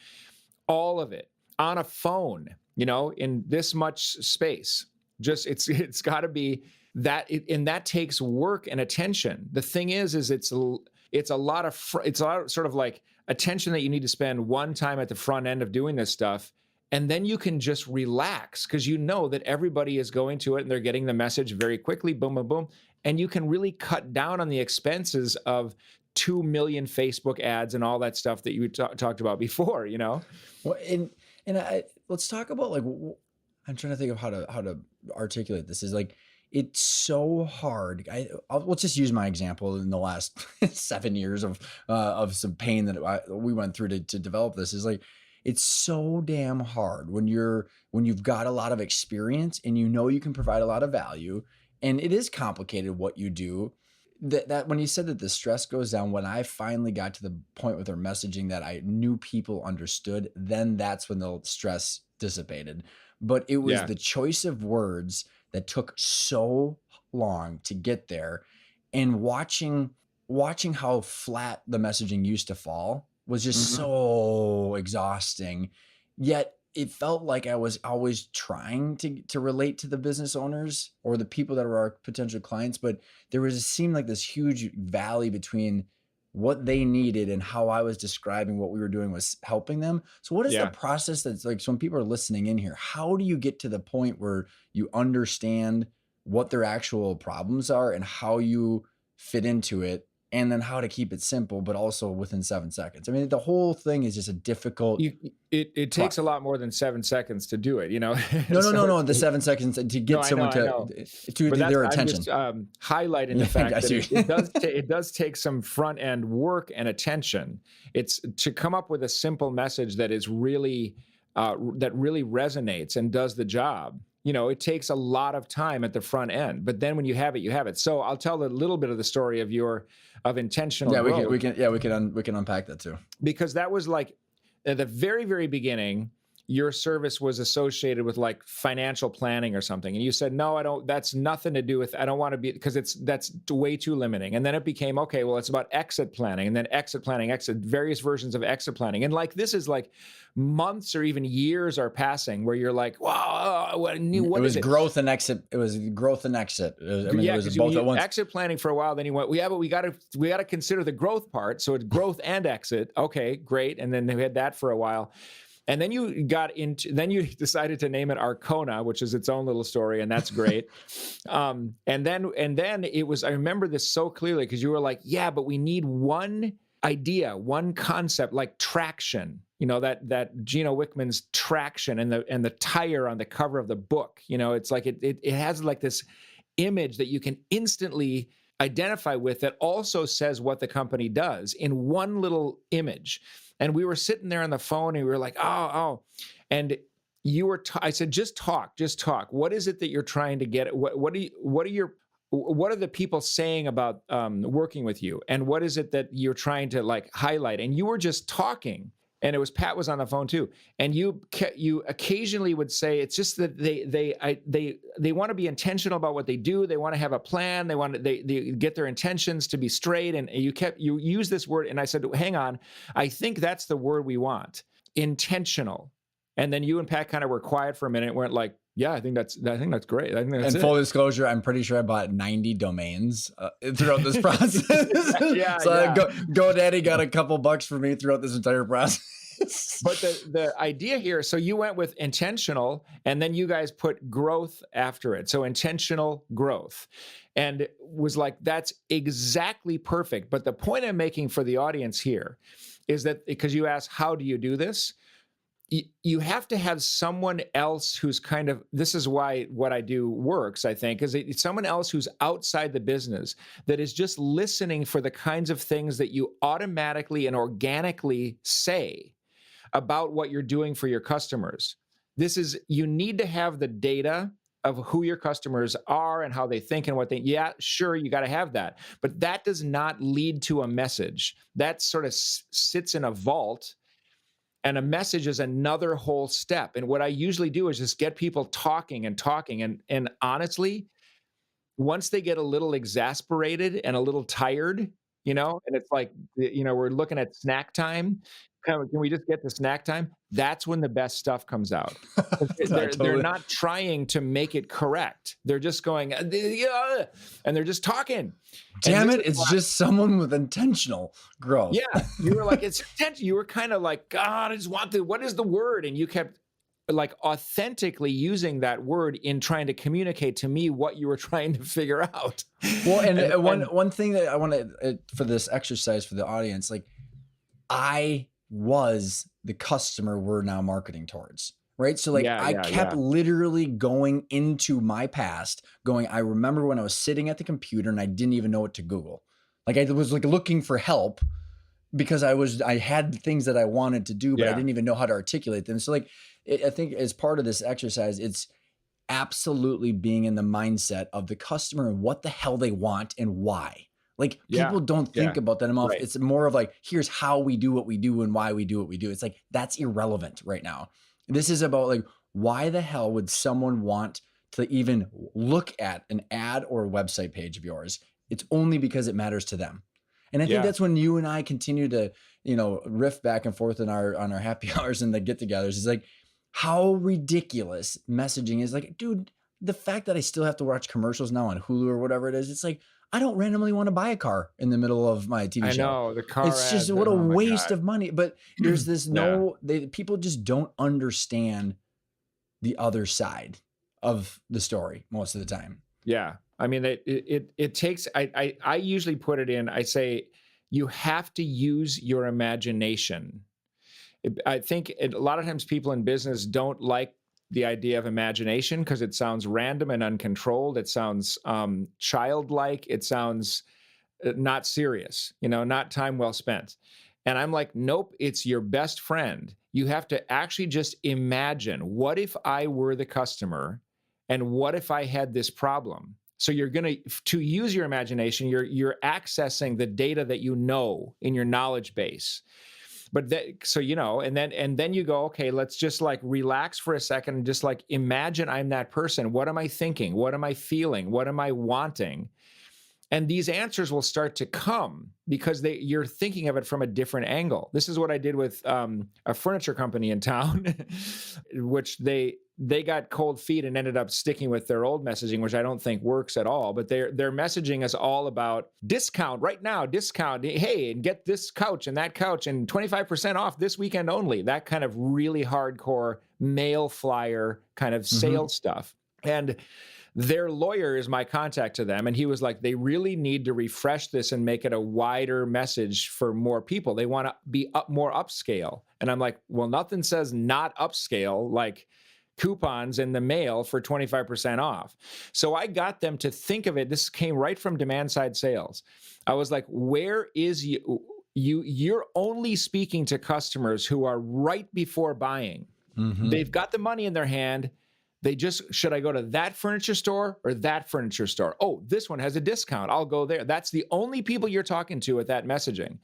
Speaker 2: All of it on a phone, in this much space. Just it's got to be that, and that takes work and attention. The thing is it's a lot of sort of like attention that you need to spend one time at the front end of doing this stuff, and then you can just relax because you know that everybody is going to it and they're getting the message very quickly, boom, boom, boom, and you can really cut down on the expenses of 2 million Facebook ads and all that stuff that you talked about before.
Speaker 1: Well, let's talk about like I'm trying to think of how to articulate this. Is like it's so hard. Let's just use my example in the last 7 years of some pain that we went through to develop this. Is like it's so damn hard when you've got a lot of experience and you know you can provide a lot of value, and it is complicated what you do. That when you said that the stress goes down, when I finally got to the point with our messaging that I knew people understood, then that's when the stress dissipated. But it was
Speaker 2: Yeah.
Speaker 1: the choice of words that took so long to get there, and watching how flat the messaging used to fall was just
Speaker 2: Mhm.
Speaker 1: so exhausting. Yet it felt like I was always trying to relate to the business owners or the people that were our potential clients, but there was seemed like this huge valley between what they needed and how I was describing what we were doing was helping them. So what is the
Speaker 2: Yeah.
Speaker 1: process that's like, so when people are listening in here, how do you get to the point where you understand what their actual problems are and how you fit into it, and then how to keep it simple but also within 7 seconds? I mean, the whole thing is just a difficult
Speaker 2: It
Speaker 1: pro
Speaker 2: takes a lot more than 7 seconds to do it, you know?
Speaker 1: No, no, no,
Speaker 2: So
Speaker 1: no, the
Speaker 2: it's
Speaker 1: 7 seconds to
Speaker 2: no,
Speaker 1: get
Speaker 2: I know,
Speaker 1: someone
Speaker 2: I know.
Speaker 1: to
Speaker 2: But that's
Speaker 1: their
Speaker 2: I'm
Speaker 1: attention.
Speaker 2: just, highlighting the
Speaker 1: Yeah, I
Speaker 2: fact that
Speaker 1: see.
Speaker 2: it does take some front end work and attention. It's to come up with a simple message that is really, that really resonates and does the job. You know, it takes a lot of time at the front end, but then when you have it, you have it. So I'll tell a little bit of the story of intentional
Speaker 1: Yeah,
Speaker 2: growth,
Speaker 1: we can unpack that too.
Speaker 2: because that was like at the very, very beginning, your service was associated with like financial planning or something. And you said, no, I don't, that's nothing to do with, I don't want to be, because that's way too limiting. And then it became, okay, well, it's about exit planning, and then exit planning, various versions of exit planning. And like, this is like months or even years are passing where you're like, wow,
Speaker 1: It
Speaker 2: what is
Speaker 1: was
Speaker 2: it?
Speaker 1: growth and exit. It was growth and exit. I mean, it
Speaker 2: Yeah,
Speaker 1: was
Speaker 2: because
Speaker 1: both at
Speaker 2: you
Speaker 1: once.
Speaker 2: exit planning for a while, then you went, well, yeah, but we gotta consider the growth part. So it's growth and exit. Okay, great. And then they had that for a while. And then you decided to name it Arcona, which is its own little story, and that's great. And then it was, I remember this so clearly because you were like, yeah, but we need one idea, one concept, like traction. You know, that Gino Wickman's traction, and the tire on the cover of the book. You know, it's like it has like this image that you can instantly identify with that also says what the company does in one little image. And we were sitting there on the phone and we were like, oh. And I said, just talk. What is it that you're trying to get? What are the people saying about working with you? And what is it that you're trying to like highlight? And you were just talking. And Pat was on the phone too. And you occasionally would say, it's just that they want to be intentional about what they do. They want to have a plan. They get their intentions to be straight. And you use this word. And I said, hang on, I think that's the word we want, intentional. And then you and Pat kind of were quiet for a minute and weren't like, yeah, I think that's great. I think that's
Speaker 1: And
Speaker 2: it.
Speaker 1: full disclosure, I'm pretty sure I bought 90 domains throughout this process.
Speaker 2: Yeah,
Speaker 1: So
Speaker 2: yeah.
Speaker 1: GoDaddy got a couple bucks for me throughout this entire process.
Speaker 2: But the idea here, so you went with intentional, and then you guys put growth after it. So intentional growth. And was like, that's exactly perfect. But the point I'm making for the audience here is that, because you asked, how do you do this? You have to have someone else who's kind of, this is why what I do works, I think, is it's someone else who's outside the business that is just listening for the kinds of things that you automatically and organically say about what you're doing for your customers. You need to have the data of who your customers are and how they think and yeah, sure, you got to have that. But that does not lead to a message. That sort of sits in a vault. And a message is another whole step. And what I usually do is just get people talking and talking. And honestly, once they get a little exasperated and a little tired, and it's like, we're looking at snack time. Can we just get to snack time? That's when the best stuff comes out. They're not trying to make it correct. They're just going, and they're just talking.
Speaker 1: Damn it, it's just someone with intentional growth.
Speaker 2: Yeah, you were like, it's intentional. You were kind of like, God, I just want what is the word? And you kept like authentically using that word in trying to communicate to me what you were trying to figure out.
Speaker 1: Well, and one thing that I want to, for this exercise for the audience, like I was the customer we're now marketing towards. right? So like
Speaker 2: Yeah,
Speaker 1: I
Speaker 2: yeah,
Speaker 1: kept
Speaker 2: yeah.
Speaker 1: literally going into my past, going, I remember when I was sitting at the computer and I didn't even know what to Google. Like I was like looking for help because I had things that I wanted to do, but I
Speaker 2: Yeah.
Speaker 1: didn't even know how to articulate them. So like I think as part of this exercise, it's absolutely being in the mindset of the customer and what the hell they want and why. Like
Speaker 2: Yeah.
Speaker 1: people don't think
Speaker 2: Yeah.
Speaker 1: about that enough.
Speaker 2: Right.
Speaker 1: It's more of like, here's how we do what we do and why we do what we do. It's like, that's irrelevant right now. This is about like, why the hell would someone want to even look at an ad or a website page of yours? It's only because it matters to them. And I think
Speaker 2: Yeah.
Speaker 1: that's when you and I continue to, riff back and forth in our happy hours and the get-togethers. Is like how ridiculous messaging is. Like, dude, the fact that I still have to watch commercials now on Hulu or whatever it is, it's like I don't randomly want to buy a car in the middle of my TV
Speaker 2: I
Speaker 1: show.
Speaker 2: know the car
Speaker 1: It's just
Speaker 2: ads.
Speaker 1: what a
Speaker 2: Oh my
Speaker 1: waste
Speaker 2: God.
Speaker 1: of money. But there's this
Speaker 2: Yeah.
Speaker 1: people just don't understand the other side of the story most of the time.
Speaker 2: Yeah. I mean, it takes, I usually put it in, I say, you have to use your imagination. I think a lot of times people in business don't like the idea of imagination because it sounds random and uncontrolled. It sounds childlike. It sounds not serious, not time well spent. And I'm like, nope, it's your best friend. You have to actually just imagine, what if I were the customer and what if I had this problem? So you're going to use your imagination, you're accessing the data that you know in your knowledge base. But that, so and then you go, okay, let's just like relax for a second and just like imagine I'm that person. What am I thinking? What am I feeling? What am I wanting? And these answers will start to come because you're thinking of it from a different angle. This is what I did with a furniture company in town, which they got cold feet and ended up sticking with their old messaging, which I don't think works at all. But their messaging is all about discount right now, discount. Hey, and get this couch and that couch and 25% off this weekend only. That kind of really hardcore mail flyer kind of
Speaker 1: Mhm.
Speaker 2: sales stuff. And their lawyer is my contact to them. And he was like, they really need to refresh this and make it a wider message for more people. They want to be more upscale. And I'm like, well, nothing says not upscale like coupons in the mail for 25% off. So I got them to think of it. This came right from demand side sales. I was like, where is you're only speaking to customers who are right before buying.
Speaker 1: Mhm.
Speaker 2: They've got the money in their hand. They just, should I go to that furniture store or that furniture store? Oh, this one has a discount. I'll go there. That's the only people you're talking to with that messaging.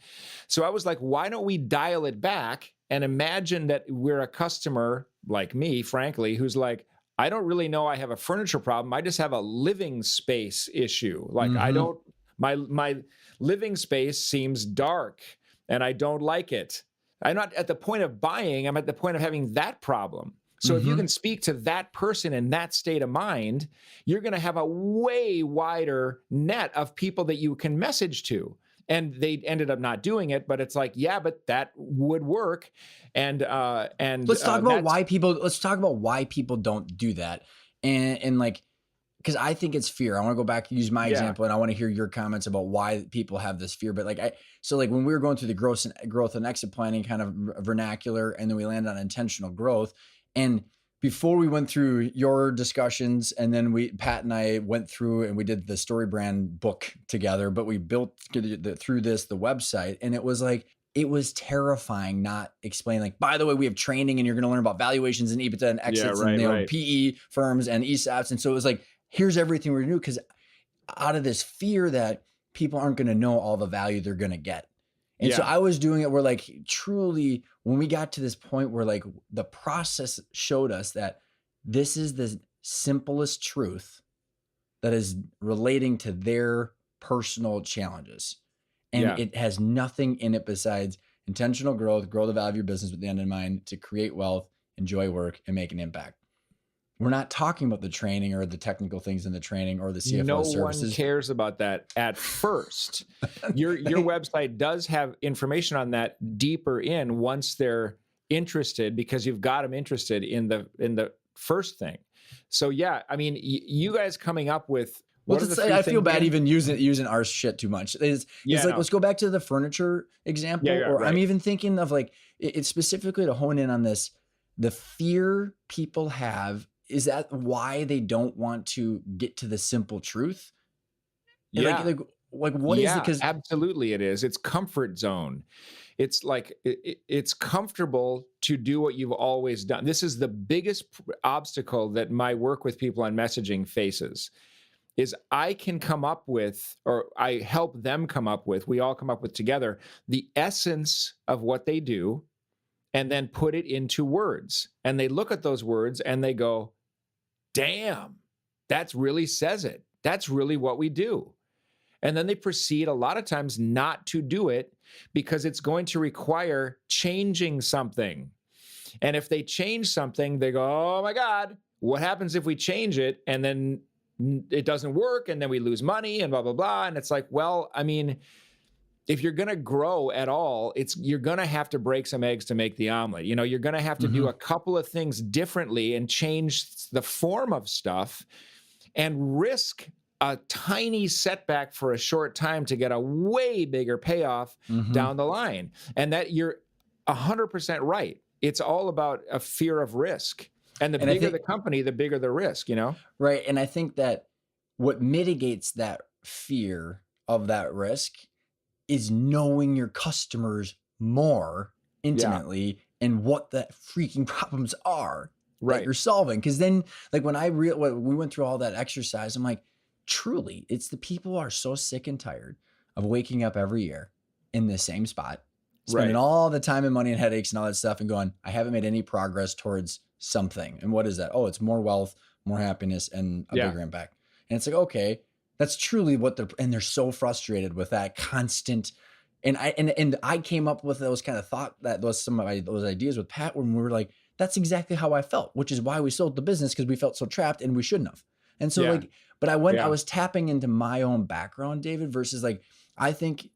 Speaker 2: So I was like, why don't we dial it back and imagine that we're a customer like me, frankly, who's like, I don't really know I have a furniture problem. I just have a living space issue. Like I
Speaker 1: Mhm.
Speaker 2: don't, my living space seems dark and I don't like it. I'm not at the point of buying. I'm at the point of having that problem. So if you
Speaker 1: Mhm.
Speaker 2: can speak to that person in that state of mind, you're going to have a way wider net of people that you can message to. And they ended up not doing it, but it's like, yeah, but that would work. And that's
Speaker 1: Let's talk about why people don't do that. And like, because I think it's fear. I want to go back and use my
Speaker 2: yeah,
Speaker 1: example, and I want to hear your comments about why people have this fear. But like when we were going through the growth and exit planning kind of vernacular, and then we landed on intentional growth. And before we went through your discussions, and then Pat and I went through and we did the story brand book together, but we built through the website, and it was like, it was terrifying not explaining, like, by the way, we have training and you're going to learn about valuations and EBITDA and
Speaker 2: yeah,
Speaker 1: exits and
Speaker 2: right, right.
Speaker 1: PE firms and ESOPs. And so it was like, here's everything we're going to do, because out of this fear that people aren't going to know all the value they're going to get. And so
Speaker 2: Yeah,
Speaker 1: I was doing it where, like, truly, when we got to this point where, like, the process showed us that this is the simplest truth that is relating to their personal challenges. And
Speaker 2: yeah.
Speaker 1: it has nothing in it besides intentional growth, grow the value of your business with the end in mind, to create wealth, enjoy work, and make an impact. We're not talking about the training or the technical things in the training or the
Speaker 2: No
Speaker 1: CFO
Speaker 2: one
Speaker 1: services.
Speaker 2: cares about that at first. Your website does have information on that deeper in once they're interested, because you've got them interested in the first thing. So yeah, I mean, you guys coming up with,
Speaker 1: Well,
Speaker 2: what are the
Speaker 1: just,
Speaker 2: three
Speaker 1: I feel
Speaker 2: things
Speaker 1: bad
Speaker 2: again?
Speaker 1: even using our shit too much. It's
Speaker 2: Yeah,
Speaker 1: like,
Speaker 2: no.
Speaker 1: let's go back to the furniture
Speaker 2: Yeah,
Speaker 1: example,
Speaker 2: yeah,
Speaker 1: or I'm
Speaker 2: right.
Speaker 1: even thinking of like it's specifically to hone in on this the fear people have, is that why they don't want to get to the simple truth? And
Speaker 2: Yeah.
Speaker 1: like what is it?
Speaker 2: Yeah,
Speaker 1: Because
Speaker 2: absolutely it is. It's comfort zone. It's like it's comfortable to do what you've always done. This is the biggest obstacle that my work with people on messaging faces is I can come up with, or I help them come up with, we all come up with together, the essence of what they do and then put it into words. And they look at those words and they go, damn, that really says it. That's really what we do. And then they proceed a lot of times not to do it because it's going to require changing something. And if they change something, they go, oh my God, what happens if we change it and then it doesn't work and then we lose money and blah, blah, blah. And it's like, well, I mean, if you're going to grow at all, you're going to have to break some eggs to make the omelet. You know, you're going to have to do a couple of things differently and change the form of stuff and risk a tiny setback for a short time to get a way bigger payoff down the line. And that you're 100% right. It's all about a fear of risk. And the bigger the company, the bigger the risk, you know?
Speaker 1: Right. And I think that what mitigates that fear of that risk is knowing your customers more intimately and what the freaking problems are that you're solving. Because then, like when we went through all that exercise, I'm like, truly, it's the people are so sick and tired of waking up every year in the same spot, spending all the time and money and headaches and all that stuff and going, I haven't made any progress towards something. And what is that? Oh, it's more wealth, more happiness, and a bigger impact. And it's like, okay, that's truly what and they're so frustrated with that constant. And I came up with those kind of some of those ideas with Pat when we were like, that's exactly how I felt, which is why we sold the business, because we felt so trapped and we shouldn't have. And so but I was tapping into my own background, David, versus like, I think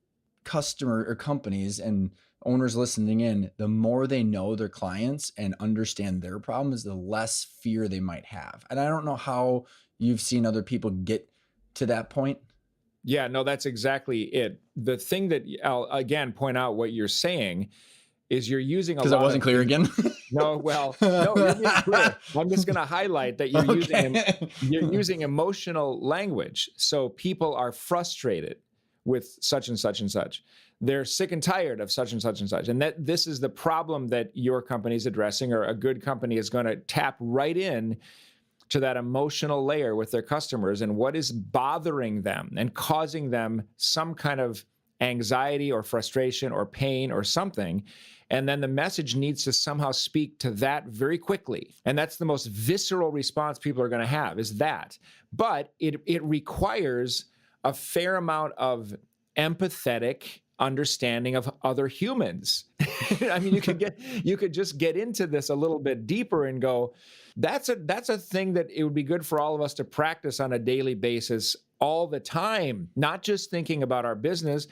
Speaker 1: customer or companies and owners listening in, the more they know their clients and understand their problems, the less fear they might have. And I don't know how you've seen other people get to that point.
Speaker 2: Yeah, no, that's exactly it. The thing that I'll again point out what you're saying is you're using
Speaker 1: because I wasn't clear again.
Speaker 2: No, well, no, you're being clear. I'm just going to highlight that you're using emotional language. So people are frustrated with such and such and such. They're sick and tired of such and such and such. And that this is the problem that your company is addressing, or a good company is going to tap right in to that emotional layer with their customers and what is bothering them and causing them some kind of anxiety or frustration or pain or something. And then the message needs to somehow speak to that very quickly. And that's the most visceral response people are going to have, is that. But it requires a fair amount of empathetic understanding of other humans. I mean, you could just get into this a little bit deeper and go, that's a thing that it would be good for all of us to practice on a daily basis all the time, not just thinking about our business,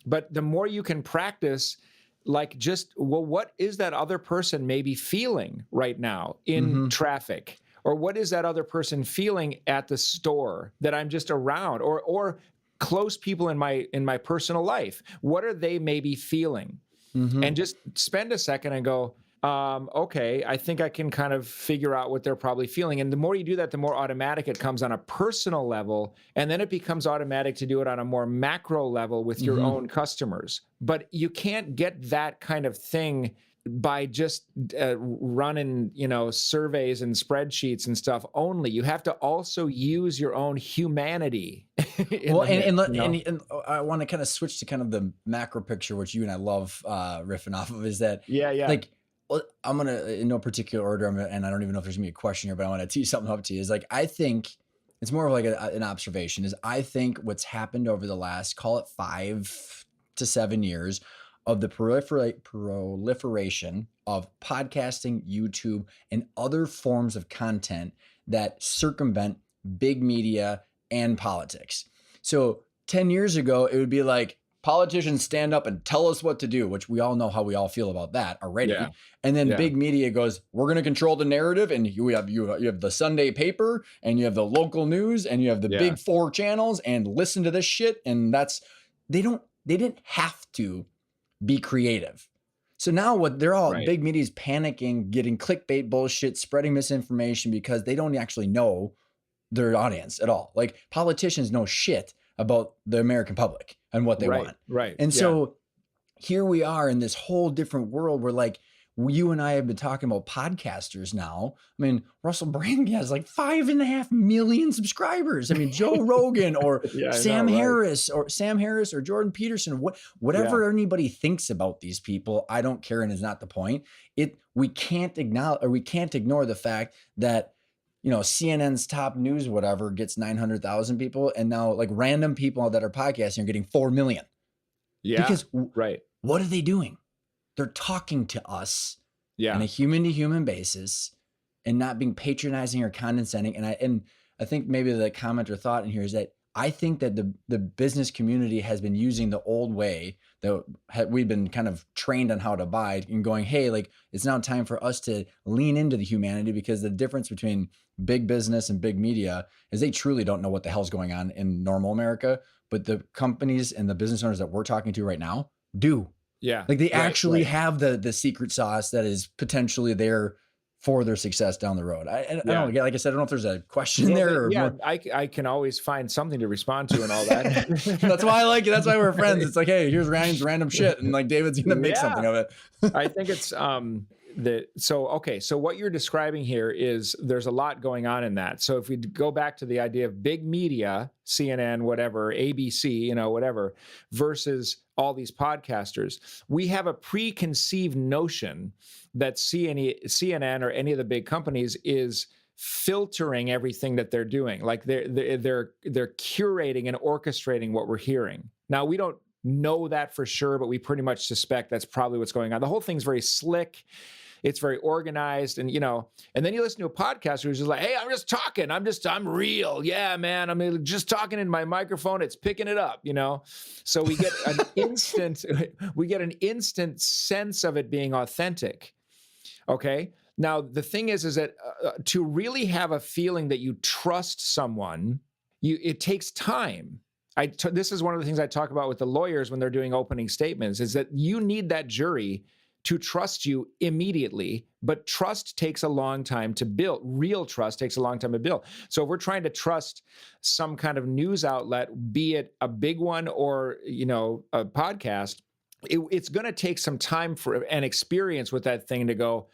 Speaker 2: but the more you can practice, like just, well, what is that other person maybe feeling right now in traffic? Or what is that other person feeling at the store that I'm just around, or close people in my personal life? What are they maybe feeling? And just spend a second and go, okay, I think I can kind of figure out what they're probably feeling. And the more you do that, the more automatic it comes on a personal level. And then it becomes automatic to do it on a more macro level with your own customers. But you can't get that kind of thing by just running, surveys and spreadsheets and stuff only. You have to also use your own humanity.
Speaker 1: Well, and I want to kind of switch to kind of the macro picture, which you and I love riffing off of, is that like, I'm going to, in no particular order, and I don't even know if there's going to be a question here, but I want to tee something up to you, is like, I think it's more of like an observation, is I think what's happened over the last, call it 5 to 7 years, of the proliferation of podcasting, YouTube, and other forms of content that circumvent big media and politics. So 10 years ago, it would be like, politicians stand up and tell us what to do, which we all know how we all feel about that already. Yeah. And then big media goes, we're going to control the narrative. And you have the Sunday paper, and you have the local news, and you have the big 4 channels, and listen to this shit. And they didn't have to be creative. So now what they're all
Speaker 2: Right.
Speaker 1: big media's panicking, getting clickbait bullshit, spreading misinformation because they don't actually know their audience at all. Like politicians know shit about the American public and what they
Speaker 2: Right.
Speaker 1: want.
Speaker 2: Right.
Speaker 1: And
Speaker 2: Yeah.
Speaker 1: so here we are in this whole different world where like you and I have been talking about podcasters now. I mean, Russell Brand has like 5.5 million subscribers. I mean, Joe Rogan or
Speaker 2: Yeah, I know, right.
Speaker 1: Sam Harris or Jordan Peterson,
Speaker 2: Yeah.
Speaker 1: whatever anybody thinks about these people, I don't care and is not the point. We can't acknowledge or we can't ignore the fact that CNN's top news, whatever, gets 900,000 people. And now like random people that are podcasting are getting 4 million
Speaker 2: Yeah.
Speaker 1: because
Speaker 2: Right.
Speaker 1: what are they doing? They're talking to us on
Speaker 2: Yeah.
Speaker 1: a human to human basis and not being patronizing or condescending. And I think maybe the comment or thought in here is that I think that the business community has been using the old way that we've been kind of trained on how to abide and going, hey, like it's now time for us to lean into the humanity, because the difference between big business and big media is they truly don't know what the hell's going on in normal America. But the companies and the business owners that we're talking to right now do.
Speaker 2: Yeah.
Speaker 1: Like they
Speaker 2: Right.
Speaker 1: actually
Speaker 2: Right.
Speaker 1: have the secret sauce that is potentially there for their success down the road. I
Speaker 2: Yeah.
Speaker 1: don't know. Like I said, I don't know if there's a question
Speaker 2: Well,
Speaker 1: there or
Speaker 2: yeah,
Speaker 1: more.
Speaker 2: I can always find something to respond to and all that.
Speaker 1: That's why I like it. That's why we're friends. It's like, hey, here's Ryan's random shit, and like David's gonna make something
Speaker 2: Yeah.
Speaker 1: of it.
Speaker 2: I think it's so what you're describing here is there's a lot going on in that. So if we go back to the idea of big media, CNN, whatever, ABC, whatever, versus all these podcasters, we have a preconceived notion that CNN or any of the big companies is filtering everything that they're doing. Like they're curating and orchestrating what we're hearing. Now we don't know that for sure, but we pretty much suspect that's probably what's going on. The whole thing's very slick. It's very organized. And then you listen to a podcaster who's just like, hey, I'm just talking. I'm real. Yeah, man. I'm just talking in my microphone. It's picking it up, So we get an instant sense of it being authentic. Okay. Now, the thing is that to really have a feeling that you trust someone, it takes time. This is one of the things I talk about with the lawyers when they're doing opening statements, is that you need that jury to trust you immediately, but trust takes a long time to build. Real trust takes a long time to build. So if we're trying to trust some kind of news outlet, be it a big one or, a podcast, it's going to take some time for an experience with that thing to go,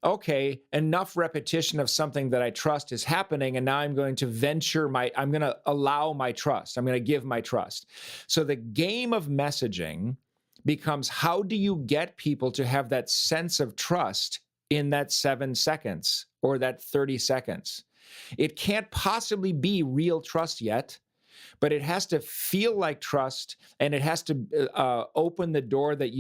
Speaker 2: okay, enough repetition of something that I trust is happening, and now I'm going to I'm going to allow my trust. I'm going to give my trust. So the game of messaging becomes, how do you get people to have that sense of trust in that 7 seconds or that 30 seconds? It can't possibly be real trust yet, but it has to feel like trust, and it has to open the door that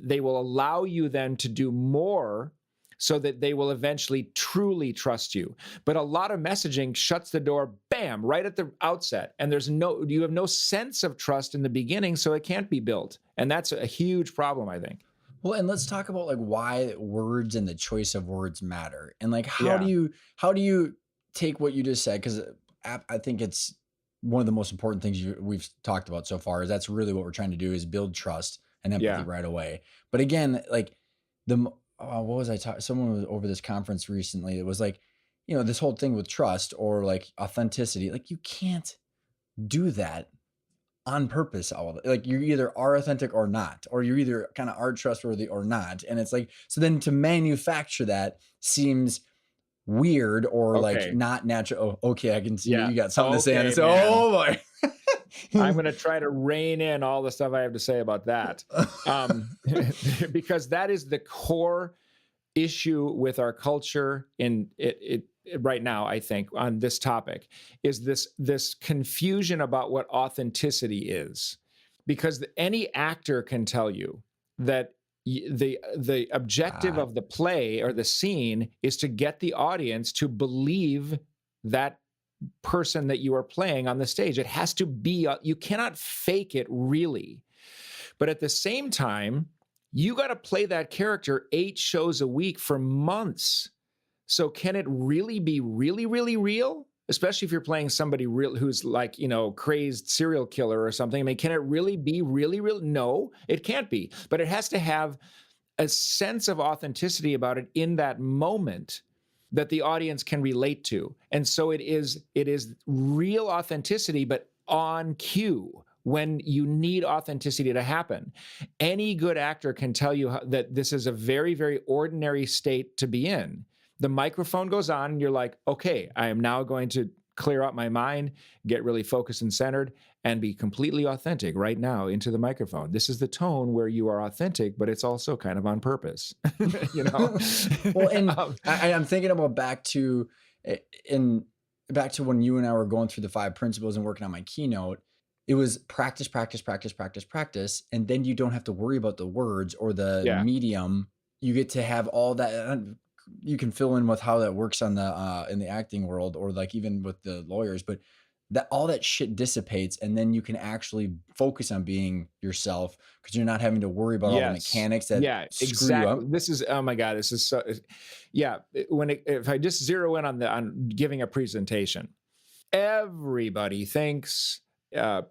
Speaker 2: they will allow you then to do more, so that they will eventually truly trust you. But a lot of messaging shuts the door, bam, right at the outset. And you have no sense of trust in the beginning, so it can't be built. And that's a huge problem, I think.
Speaker 1: Well, and let's talk about like why words and the choice of words matter. And like how do
Speaker 2: Yeah.
Speaker 1: you take what you just said? Because I think it's one of the most important things we've talked about so far, is that's really what we're trying to do, is build trust and empathy
Speaker 2: Yeah.
Speaker 1: right away. But again, like what was I talking? Someone was over this conference recently. It was like, this whole thing with trust or like authenticity. Like you can't do that on purpose. Like you either are authentic or not, or you either kind of are trustworthy or not. And it's like, so then to manufacture that seems weird or like
Speaker 2: Okay.
Speaker 1: not natural. Oh, okay, I can see
Speaker 2: Yeah.
Speaker 1: you got something to say on
Speaker 2: Okay,
Speaker 1: this.
Speaker 2: man.
Speaker 1: Oh boy.
Speaker 2: I'm going to try to rein in all the stuff I have to say about that, because that is the core issue with our culture in it right now. I think on this topic is this confusion about what authenticity is, because any actor can tell you that the objective of the play or the scene is to get the audience to believe that person that you are playing on the stage. It has to be, you cannot fake it really. But at the same time, you got to play that character 8 shows a week for months. So can it really be really, really real? Especially if you're playing somebody real who's like, crazed serial killer or something. I mean, can it really be really real? No, it can't be. But it has to have a sense of authenticity about it in that moment that the audience can relate to. And so it is real authenticity, but on cue when you need authenticity to happen. Any good actor can tell you that this is a very, very ordinary state to be in. The microphone goes on and you're like, okay, I am now going to clear out my mind, get really focused and centered, and be completely authentic right now into the microphone. This is the tone where you are authentic, but it's also kind of on purpose, you know?
Speaker 1: Well, and
Speaker 2: um,
Speaker 1: I'm thinking about in back to when you and I were going through the 5 principles and working on my keynote. It was practice, practice, practice, practice, practice, and then you don't have to worry about the words or the
Speaker 2: yeah.
Speaker 1: medium. You get to have all that. You can fill in with how that works on the in the acting world, or like even with the lawyers, but that all that shit dissipates, and then you can actually focus on being yourself because you're not having to worry about all the
Speaker 2: Yes.
Speaker 1: mechanics that
Speaker 2: Yeah,
Speaker 1: screw you
Speaker 2: exactly.
Speaker 1: up.
Speaker 2: This is, oh my God, this is so, yeah. If I just zero in on giving a presentation, everybody thinks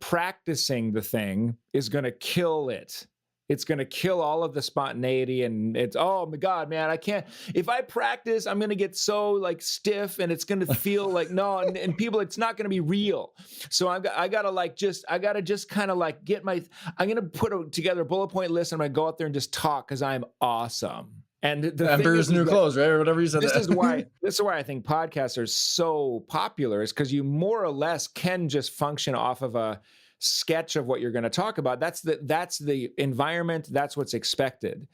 Speaker 2: practicing the thing is going to kill it. It's going to kill all of the spontaneity, and it's, oh my God, man, I can't. If I practice, I'm going to get so like stiff, and it's going to feel like no, and people, it's not going to be real. So I got to like I got to just kind of like I'm going to put together a bullet point list, and I'm going to go out there and just talk because I'm awesome. And the thing
Speaker 1: Emperor's
Speaker 2: is
Speaker 1: new
Speaker 2: that
Speaker 1: clothes, right? Or whatever you said.
Speaker 2: this is why
Speaker 1: That.
Speaker 2: I think podcasts are so popular, is because you more or less can just function off of a sketch of what you're going to talk about. That's the environment, that's what's expected.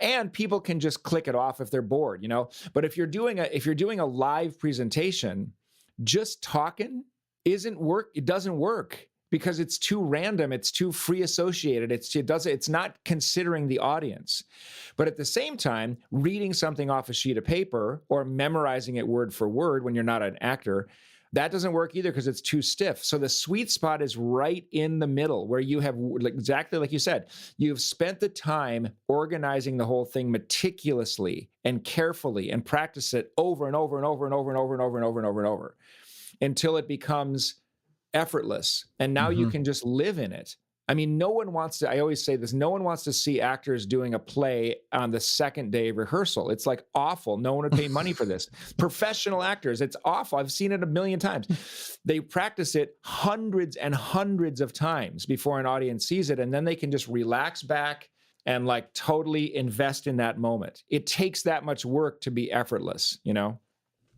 Speaker 2: And people can just click it off if they're bored, you know. But if you're doing a live presentation, just talking it doesn't work because it's too random, it's too free associated, it's not considering the audience. But at the same time, reading something off a sheet of paper or memorizing it word for word when you're not an actor, that doesn't work either because it's too stiff. So the sweet spot is right in the middle where you have, exactly like you said, you've spent the time organizing the whole thing meticulously and carefully and practice it over and over and over and over and over and over and over and over and over until it becomes effortless. And now you
Speaker 1: Hmm.
Speaker 2: can just live in it. I mean, I always say this, no one wants to see actors doing a play on the second day of rehearsal. It's like awful. No one would pay money for this. Professional actors, it's awful. I've seen it a million times. They practice it hundreds and hundreds of times before an audience sees it. And then they can just relax back and like totally invest in that moment. It takes that much work to be effortless, you know?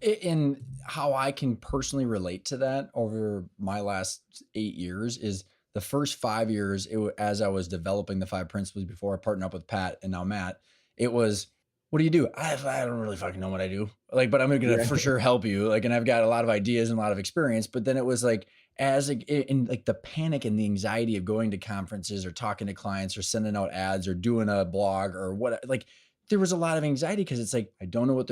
Speaker 1: And how I can personally relate to that over my last 8 years is the first 5 years, as I was developing the 5 principles before I partnered up with Pat and now Matt, it was, what do you do? I don't really fucking know what I do. Like, but I'm going to
Speaker 2: Yeah.
Speaker 1: for sure help you. Like, and I've got a lot of ideas and a lot of experience, but then it was like, as like, in like the panic and the anxiety of going to conferences or talking to clients or sending out ads or doing a blog or what, like there was a lot of anxiety because it's like, I don't know what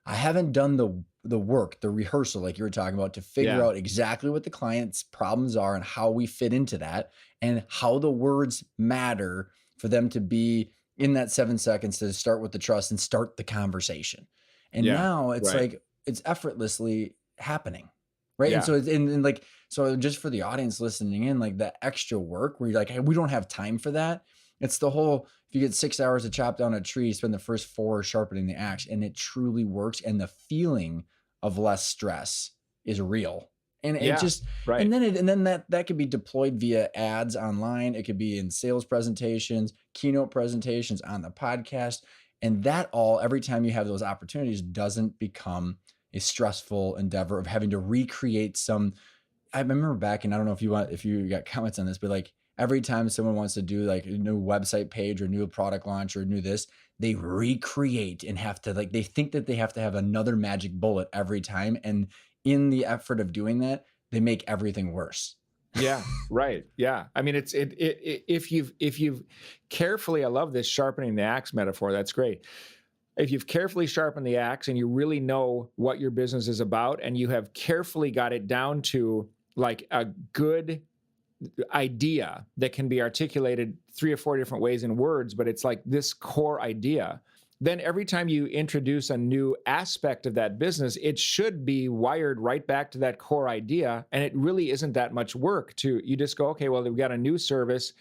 Speaker 1: I haven't done the work, the rehearsal, like you were talking about, to figure
Speaker 2: Yeah.
Speaker 1: out exactly what the client's problems are and how we fit into that and how the words matter for them to be in that 7 seconds to start with the trust and start the conversation. And
Speaker 2: Yeah.
Speaker 1: now it's
Speaker 2: Right.
Speaker 1: like it's effortlessly happening. Right. And
Speaker 2: Yeah.
Speaker 1: so it's and like, so just for the audience listening in, like the extra work where you're like, hey, we don't have time for that. It's the whole, if you get 6 hours to chop down a tree, spend the first 4 sharpening the axe, and it truly works. And the feeling of less stress is real. And it
Speaker 2: Yeah.
Speaker 1: just,
Speaker 2: Right.
Speaker 1: and then that could be deployed via ads online. It could be in sales presentations, keynote presentations, on the podcast. And that all, every time you have those opportunities, doesn't become a stressful endeavor of having to recreate some. I remember back, and I don't know if you got comments on this, but like every time someone wants to do like a new website page or new product launch or new this, they recreate and have to, like, they think that they have to have another magic bullet every time. And in the effort of doing that, they make everything worse.
Speaker 2: Yeah, right. Yeah. I mean, if you've carefully, I love this sharpening the axe metaphor. That's great. If you've carefully sharpened the axe and you really know what your business is about, and you have carefully got it down to like a good idea that can be articulated 3 or 4 different ways in words, but it's like this core idea, then every time you introduce a new aspect of that business, it should be wired right back to that core idea. And it really isn't that much work you just go, okay, well, we've got a new service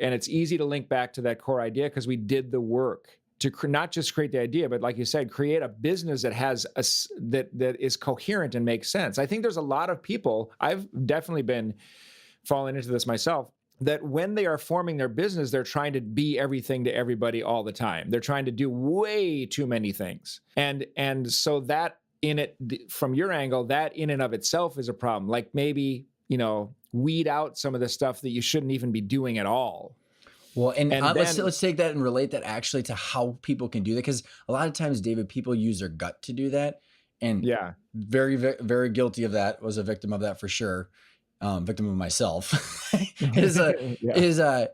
Speaker 2: and it's easy to link back to that core idea because we did the work to not just create the idea, but like you said, create a business that has that is coherent and makes sense. I think there's a lot of people, I've definitely been falling into this myself, that when they are forming their business, they're trying to be everything to everybody all the time. They're trying to do way too many things. And so that in it, from your angle, that in and of itself is a problem. Like maybe, weed out some of the stuff that you shouldn't even be doing at all.
Speaker 1: Well, and
Speaker 2: And
Speaker 1: let's take that and relate that actually to how people can do that, because a lot of times, David, people use their gut to do that, and
Speaker 2: yeah,
Speaker 1: very, very, very guilty of that. Was a victim of that for sure. Victim of myself. is
Speaker 2: yeah,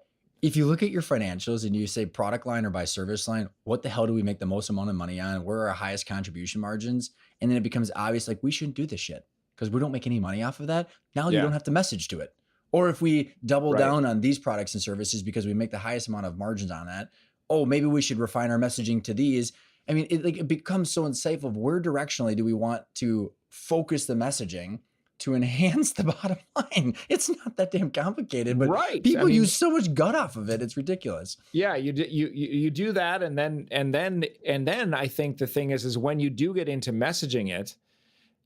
Speaker 1: if you look at your financials and you say product line or by service line, what the hell do we make the most amount of money on? Where are our highest contribution margins? And then it becomes obvious, like, we shouldn't do this shit because we don't make any money off of that. Now you
Speaker 2: yeah,
Speaker 1: don't have to message to it. Or if we double
Speaker 2: right.
Speaker 1: down on these products and services because we make the highest amount of margins on that, oh, maybe we should refine our messaging to these. I mean, it becomes so insightful of where directionally do we want to focus the messaging to enhance the bottom line. It's not that damn complicated, but
Speaker 2: Right.
Speaker 1: people use so much gut off of it. It's ridiculous.
Speaker 2: Yeah, you do that, and then I think the thing is when you do get into messaging it,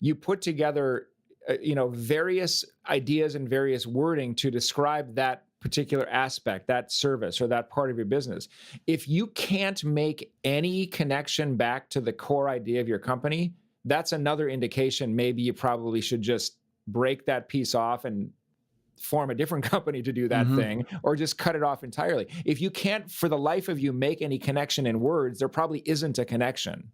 Speaker 2: you put together various ideas and various wording to describe that particular aspect, that service or that part of your business. If you can't make any connection back to the core idea of your company, that's another indication maybe you probably should just break that piece off and form a different company to do that thing, or just cut it off entirely. If you can't, for the life of you, make any connection in words, there probably isn't a connection,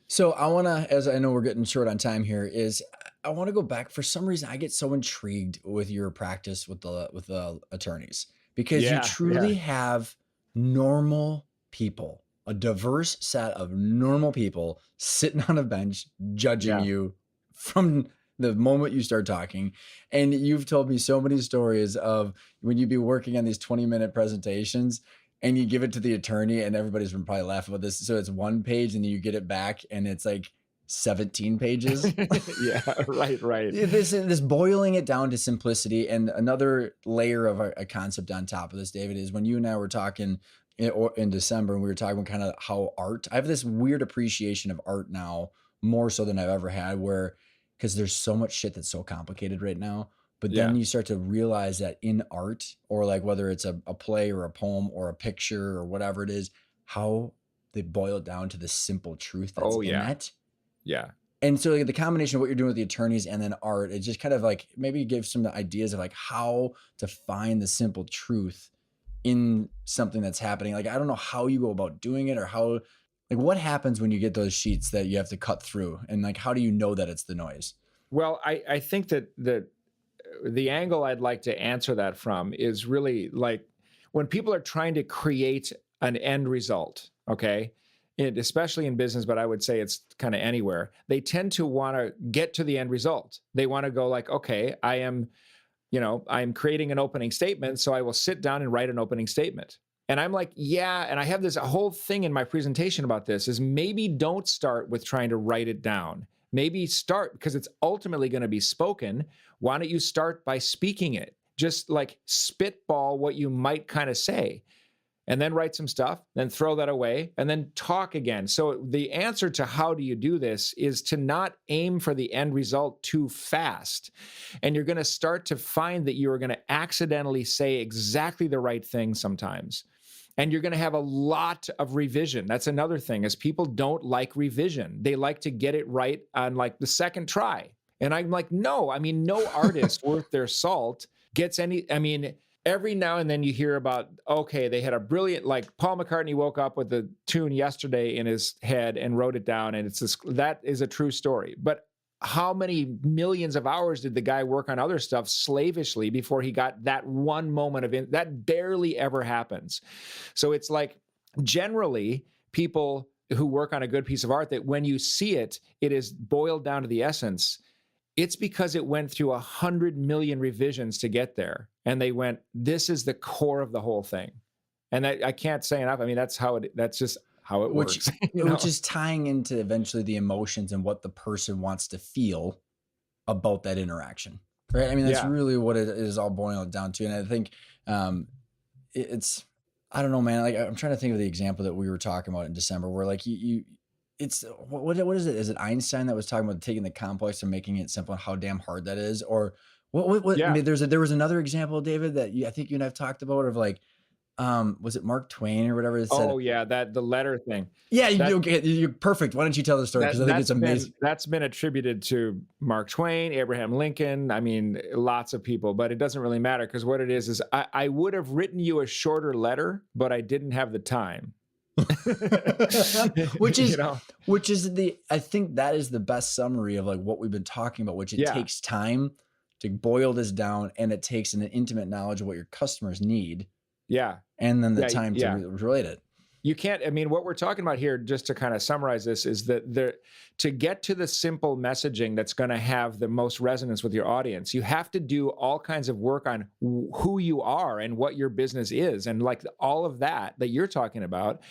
Speaker 1: So I want to, as I know we're getting short on time here, is I want to go back. For some reason, I get so intrigued with your practice with the attorneys, because you
Speaker 2: Yeah,
Speaker 1: truly have normal people, a diverse set of normal people sitting on a bench judging
Speaker 2: yeah,
Speaker 1: you from the moment you start talking. And you've told me so many stories of when you'd be working on these 20-minute presentations and you give it to the attorney, and everybody's been probably laughing about this. So it's one page and then you get it back and it's like 17 pages.
Speaker 2: yeah. Right.
Speaker 1: This boiling it down to simplicity. And another layer of a concept on top of this, David, is when you and I were talking in December, and we were talking kind of how art, I have this weird appreciation of art now, more so than I've ever had, because there's so much shit that's so complicated right now. But
Speaker 2: Yeah.
Speaker 1: then you start to realize that in art, or like whether it's a play or a poem or a picture or whatever it is, how they boil it down to the simple truth that's
Speaker 2: Oh
Speaker 1: in
Speaker 2: yeah,
Speaker 1: it.
Speaker 2: yeah.
Speaker 1: And so like, the combination of what you're doing with the attorneys and then art, it just kind of like maybe gives some ideas of like how to find the simple truth in something that's happening. Like, I don't know how you go about doing it, or how, like, what happens when you get those sheets that you have to cut through, and like, how do you know that it's the noise?
Speaker 2: Well, I think that the angle I'd like to answer that from is really like when people are trying to create an end result, okay? Especially in business, but I would say it's kind of anywhere. They tend to want to get to the end result. They want to go like, okay, I'm creating an opening statement, so I will sit down and write an opening statement. And I'm like, yeah, and I have this whole thing in my presentation about this, is maybe don't start with trying to write it down. Maybe start, because it's ultimately going to be spoken. Why don't you start by speaking it? Just like spitball what you might kind of say, and then write some stuff, then throw that away, and then talk again. So the answer to how do you do this is to not aim for the end result too fast. And you're going to start to find that you are going to accidentally say exactly the right thing sometimes. And you're going to have a lot of revision. That's another thing, is people don't like revision. They like to get it right on like the second try. And I'm like, no, no artist worth their salt gets any, every now and then you hear about, okay, they had a brilliant, like Paul McCartney woke up with the tune yesterday in his head and wrote it down. And that is a true story. But how many millions of hours did the guy work on other stuff slavishly before he got that one moment of that barely ever happens. So it's like, generally people who work on a good piece of art, that when you see it, it is boiled down to the essence. It's because it went through 100 million revisions to get there. And they went, this is the core of the whole thing. And I can't say enough. That's just how it works.
Speaker 1: Which is tying into eventually the emotions and what the person wants to feel about that interaction, right? That's
Speaker 2: Yeah.
Speaker 1: really what it is all boiling down to. And I think it's, I don't know, man. Like I'm trying to think of the example that we were talking about in December, where like it's what is it? Is it Einstein that was talking about taking the complex and making it simple and how damn hard that is? Or what I
Speaker 2: Yeah.
Speaker 1: mean, there was another example, David, that I think you and I've talked about of like, was it Mark Twain or whatever that said,
Speaker 2: Oh, yeah, the letter thing.
Speaker 1: yeah,
Speaker 2: That
Speaker 1: okay, you're perfect. Why don't you tell the story? Because I think it's amazing.
Speaker 2: that's been attributed to Mark Twain, Abraham Lincoln, I mean, lots of people, but it doesn't really matter because what it is I would have written you a shorter letter, but I didn't have the time.
Speaker 1: which
Speaker 2: You
Speaker 1: is
Speaker 2: know?
Speaker 1: I think that is the best summary of like what we've been talking about, which it
Speaker 2: Yeah,
Speaker 1: takes time to boil this down, and it takes an intimate knowledge of what your customers need,
Speaker 2: yeah,
Speaker 1: and then the
Speaker 2: yeah,
Speaker 1: time to
Speaker 2: yeah.
Speaker 1: relate it.
Speaker 2: You can't, I mean, what we're talking about here, just to kind of summarize this, is that to get to the simple messaging that's going to have the most resonance with your audience, you have to do all kinds of work on who you are and what your business is, and like all of that you're talking about.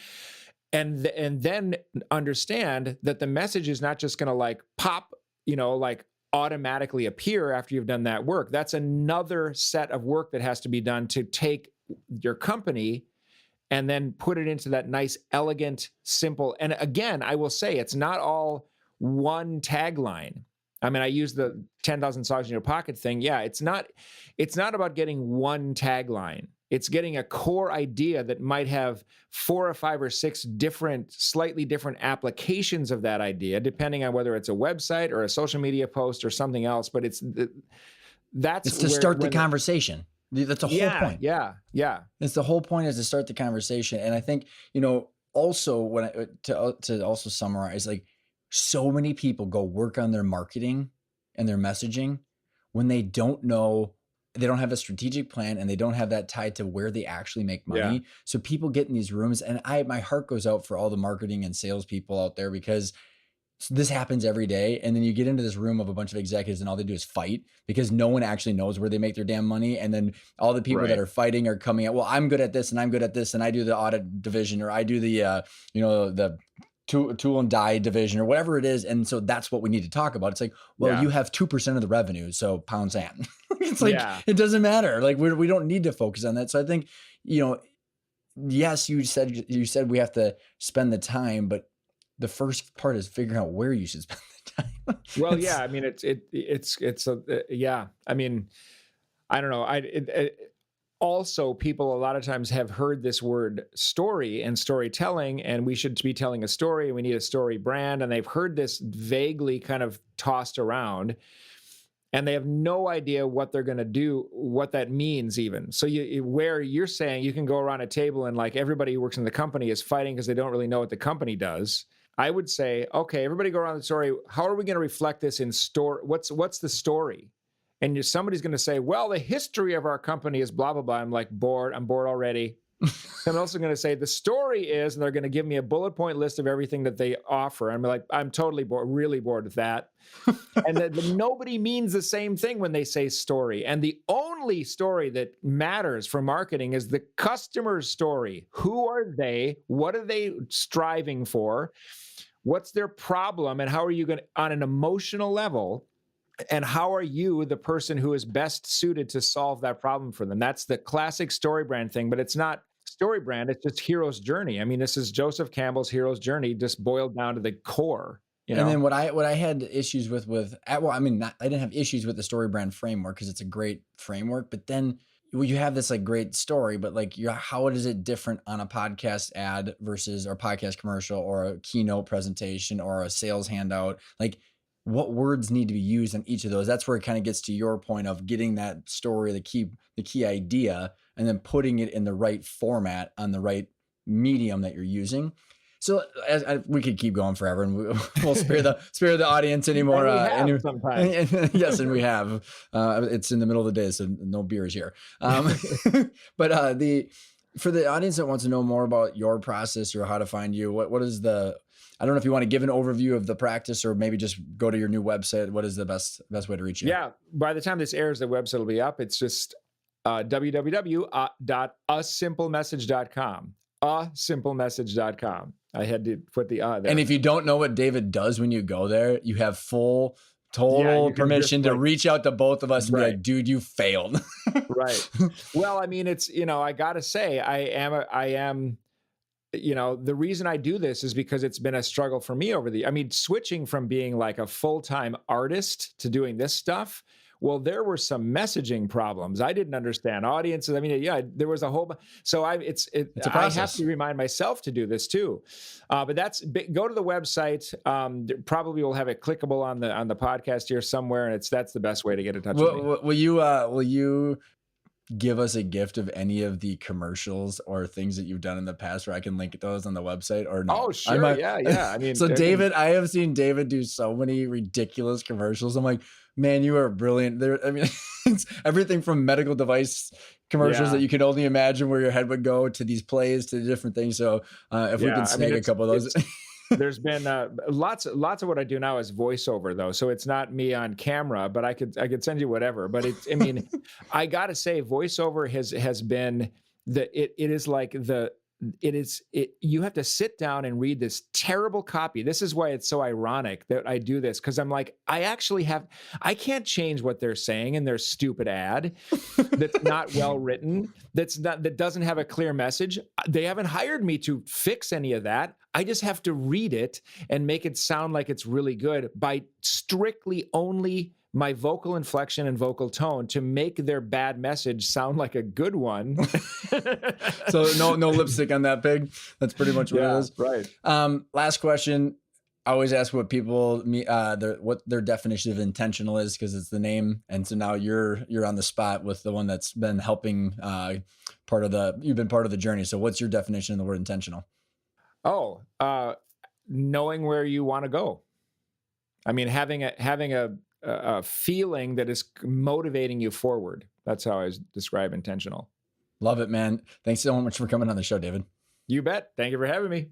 Speaker 2: And then understand that the message is not just going to like pop, like automatically appear after you've done that work. That's another set of work that has to be done to take your company and then put it into that nice, elegant, simple. And again, I will say it's not all one tagline. I mean, I use the 10,000 songs in your pocket thing. Yeah, it's not about getting one tagline. It's getting a core idea that might have 4 or 5 or 6 different, slightly different applications of that idea, depending on whether it's a website or a social media post or something else. But that's
Speaker 1: It's to
Speaker 2: where
Speaker 1: start the conversation. That's the whole
Speaker 2: yeah,
Speaker 1: point.
Speaker 2: yeah.
Speaker 1: It's the whole point, is to start the conversation. And I think, also when to also summarize, like, so many people go work on their marketing and their messaging when they don't have a strategic plan, and they don't have that tied to where they actually make
Speaker 2: Yeah.
Speaker 1: money. So people get in these rooms, and my heart goes out for all the marketing and sales people out there, because this happens every day. And then you get into this room of a bunch of executives, and all they do is fight because no one actually knows where they make their damn money. And then all the people that
Speaker 2: Right.
Speaker 1: are fighting are coming out, well, I'm good at this and I'm good at this, and I do the audit division, or I do the, the tool and die division, or whatever it is. And so that's what we need to talk about. It's like, well,
Speaker 2: Yeah.
Speaker 1: you have 2% of the revenue, so pound sand. It's like,
Speaker 2: Yeah.
Speaker 1: it doesn't matter. Like we don't need to focus on that. So I think, yes, you said we have to spend the time, but the first part is figuring out where you should spend the time.
Speaker 2: Well, yeah. I mean, yeah. I mean, I don't know. Also, people a lot of times have heard this word story and storytelling, and we should be telling a story, and we need a story brand, and they've heard this vaguely kind of tossed around, and they have no idea what they're going to do, what that means even. So where you're saying you can go around a table and like everybody who works in the company is fighting because they don't really know what the company does. I would say, okay, everybody go around the story. How are we going to reflect this in story? What's the story? And somebody's going to say, well, the history of our company is blah, blah, blah. I'm like, bored. I'm bored already. I'm also going to say the story is, and they're going to give me a bullet point list of everything that they offer. I'm like, I'm totally bored, really bored with that. And nobody means the same thing when they say story. And the only story that matters for marketing is the customer's story. Who are they? What are they striving for? What's their problem? And how are you going to, on an emotional level, and how are you the person who is best suited to solve that problem for them? That's the classic story brand thing, but it's not story brand. It's just hero's journey. I mean, this is Joseph Campbell's hero's journey, just boiled down to the core,
Speaker 1: And then what I had issues with, well, I mean, I didn't have issues with the story brand framework because it's a great framework, but then you have this like great story, but like how is it different on a podcast ad versus or podcast commercial or a keynote presentation or a sales handout? Like, what words need to be used on each of those? That's where it kind of gets to your point of getting that story, the key idea, and then putting it in the right format on the right medium that you're using. So we could keep going forever, and we'll spare the audience anymore.
Speaker 2: Sometimes.
Speaker 1: Yes, and we have. It's in the middle of the day, so no beers here. But for the audience that wants to know more about your process or how to find you, what is the? I don't know if you want to give an overview of the practice, or maybe just go to your new website. What is the best way to reach you?
Speaker 2: Yeah, by the time this airs, the website will be up. It's just www.asimplemessage.com. asimplemessage.com. I had to put the there.
Speaker 1: And if you don't know what David does when you go there, you have full
Speaker 2: Yeah,
Speaker 1: total
Speaker 2: you can just
Speaker 1: permission to
Speaker 2: like
Speaker 1: reach out to both of us and be
Speaker 2: right,
Speaker 1: like, dude, you failed.
Speaker 2: right. Well, I mean, it's, I gotta say, I am, the reason I do this is because it's been a struggle for me I mean, switching from being like a full-time artist to doing this stuff. Well, there were some messaging problems. I didn't understand audiences. I mean, yeah, there was a whole, so
Speaker 1: It's a
Speaker 2: I have
Speaker 1: process.
Speaker 2: to remind myself to do this too. But go to the website. Probably we'll have it clickable on the podcast here somewhere. And that's the best way to get in touch with me.
Speaker 1: Will you give us a gift of any of the commercials or things that you've done in the past where I can link those on the website or no?
Speaker 2: Oh,
Speaker 1: I
Speaker 2: sure.
Speaker 1: might.
Speaker 2: Yeah. Yeah. I mean,
Speaker 1: So
Speaker 2: I can,
Speaker 1: David, I have seen David do so many ridiculous commercials. I'm like, man, you are brilliant. There, I mean, it's everything from medical device commercials that
Speaker 2: yeah.
Speaker 1: you can only imagine where your head would go to these plays to different things. So if we can
Speaker 2: Yeah. I mean,
Speaker 1: snag a couple of those.
Speaker 2: there's been lots of what I do now is voiceover though, so it's not me on camera, but I could send you whatever. But it's, I mean, I gotta say, voiceover has been it is like you have to sit down and read this terrible copy. This is why it's so ironic that I do this, because I'm like, I can't change what they're saying in their stupid ad that's not well written, that doesn't have a clear message. They haven't hired me to fix any of that. I just have to read it and make it sound like it's really good by strictly only my vocal inflection and vocal tone to make their bad message sound like a good one.
Speaker 1: So no lipstick on that pig. That's pretty much what it is.
Speaker 2: Right.
Speaker 1: Last question. I always ask what people what their definition of intentional is, because it's the name. And so now you're on the spot with the one that's been helping you've been part of the journey. So what's your definition of the word intentional?
Speaker 2: Oh, knowing where you want to go. I mean, having a feeling that is motivating you forward. That's how I describe intentional.
Speaker 1: Love it, man. Thanks so much for coming on the show, David.
Speaker 2: You bet. Thank you for having me.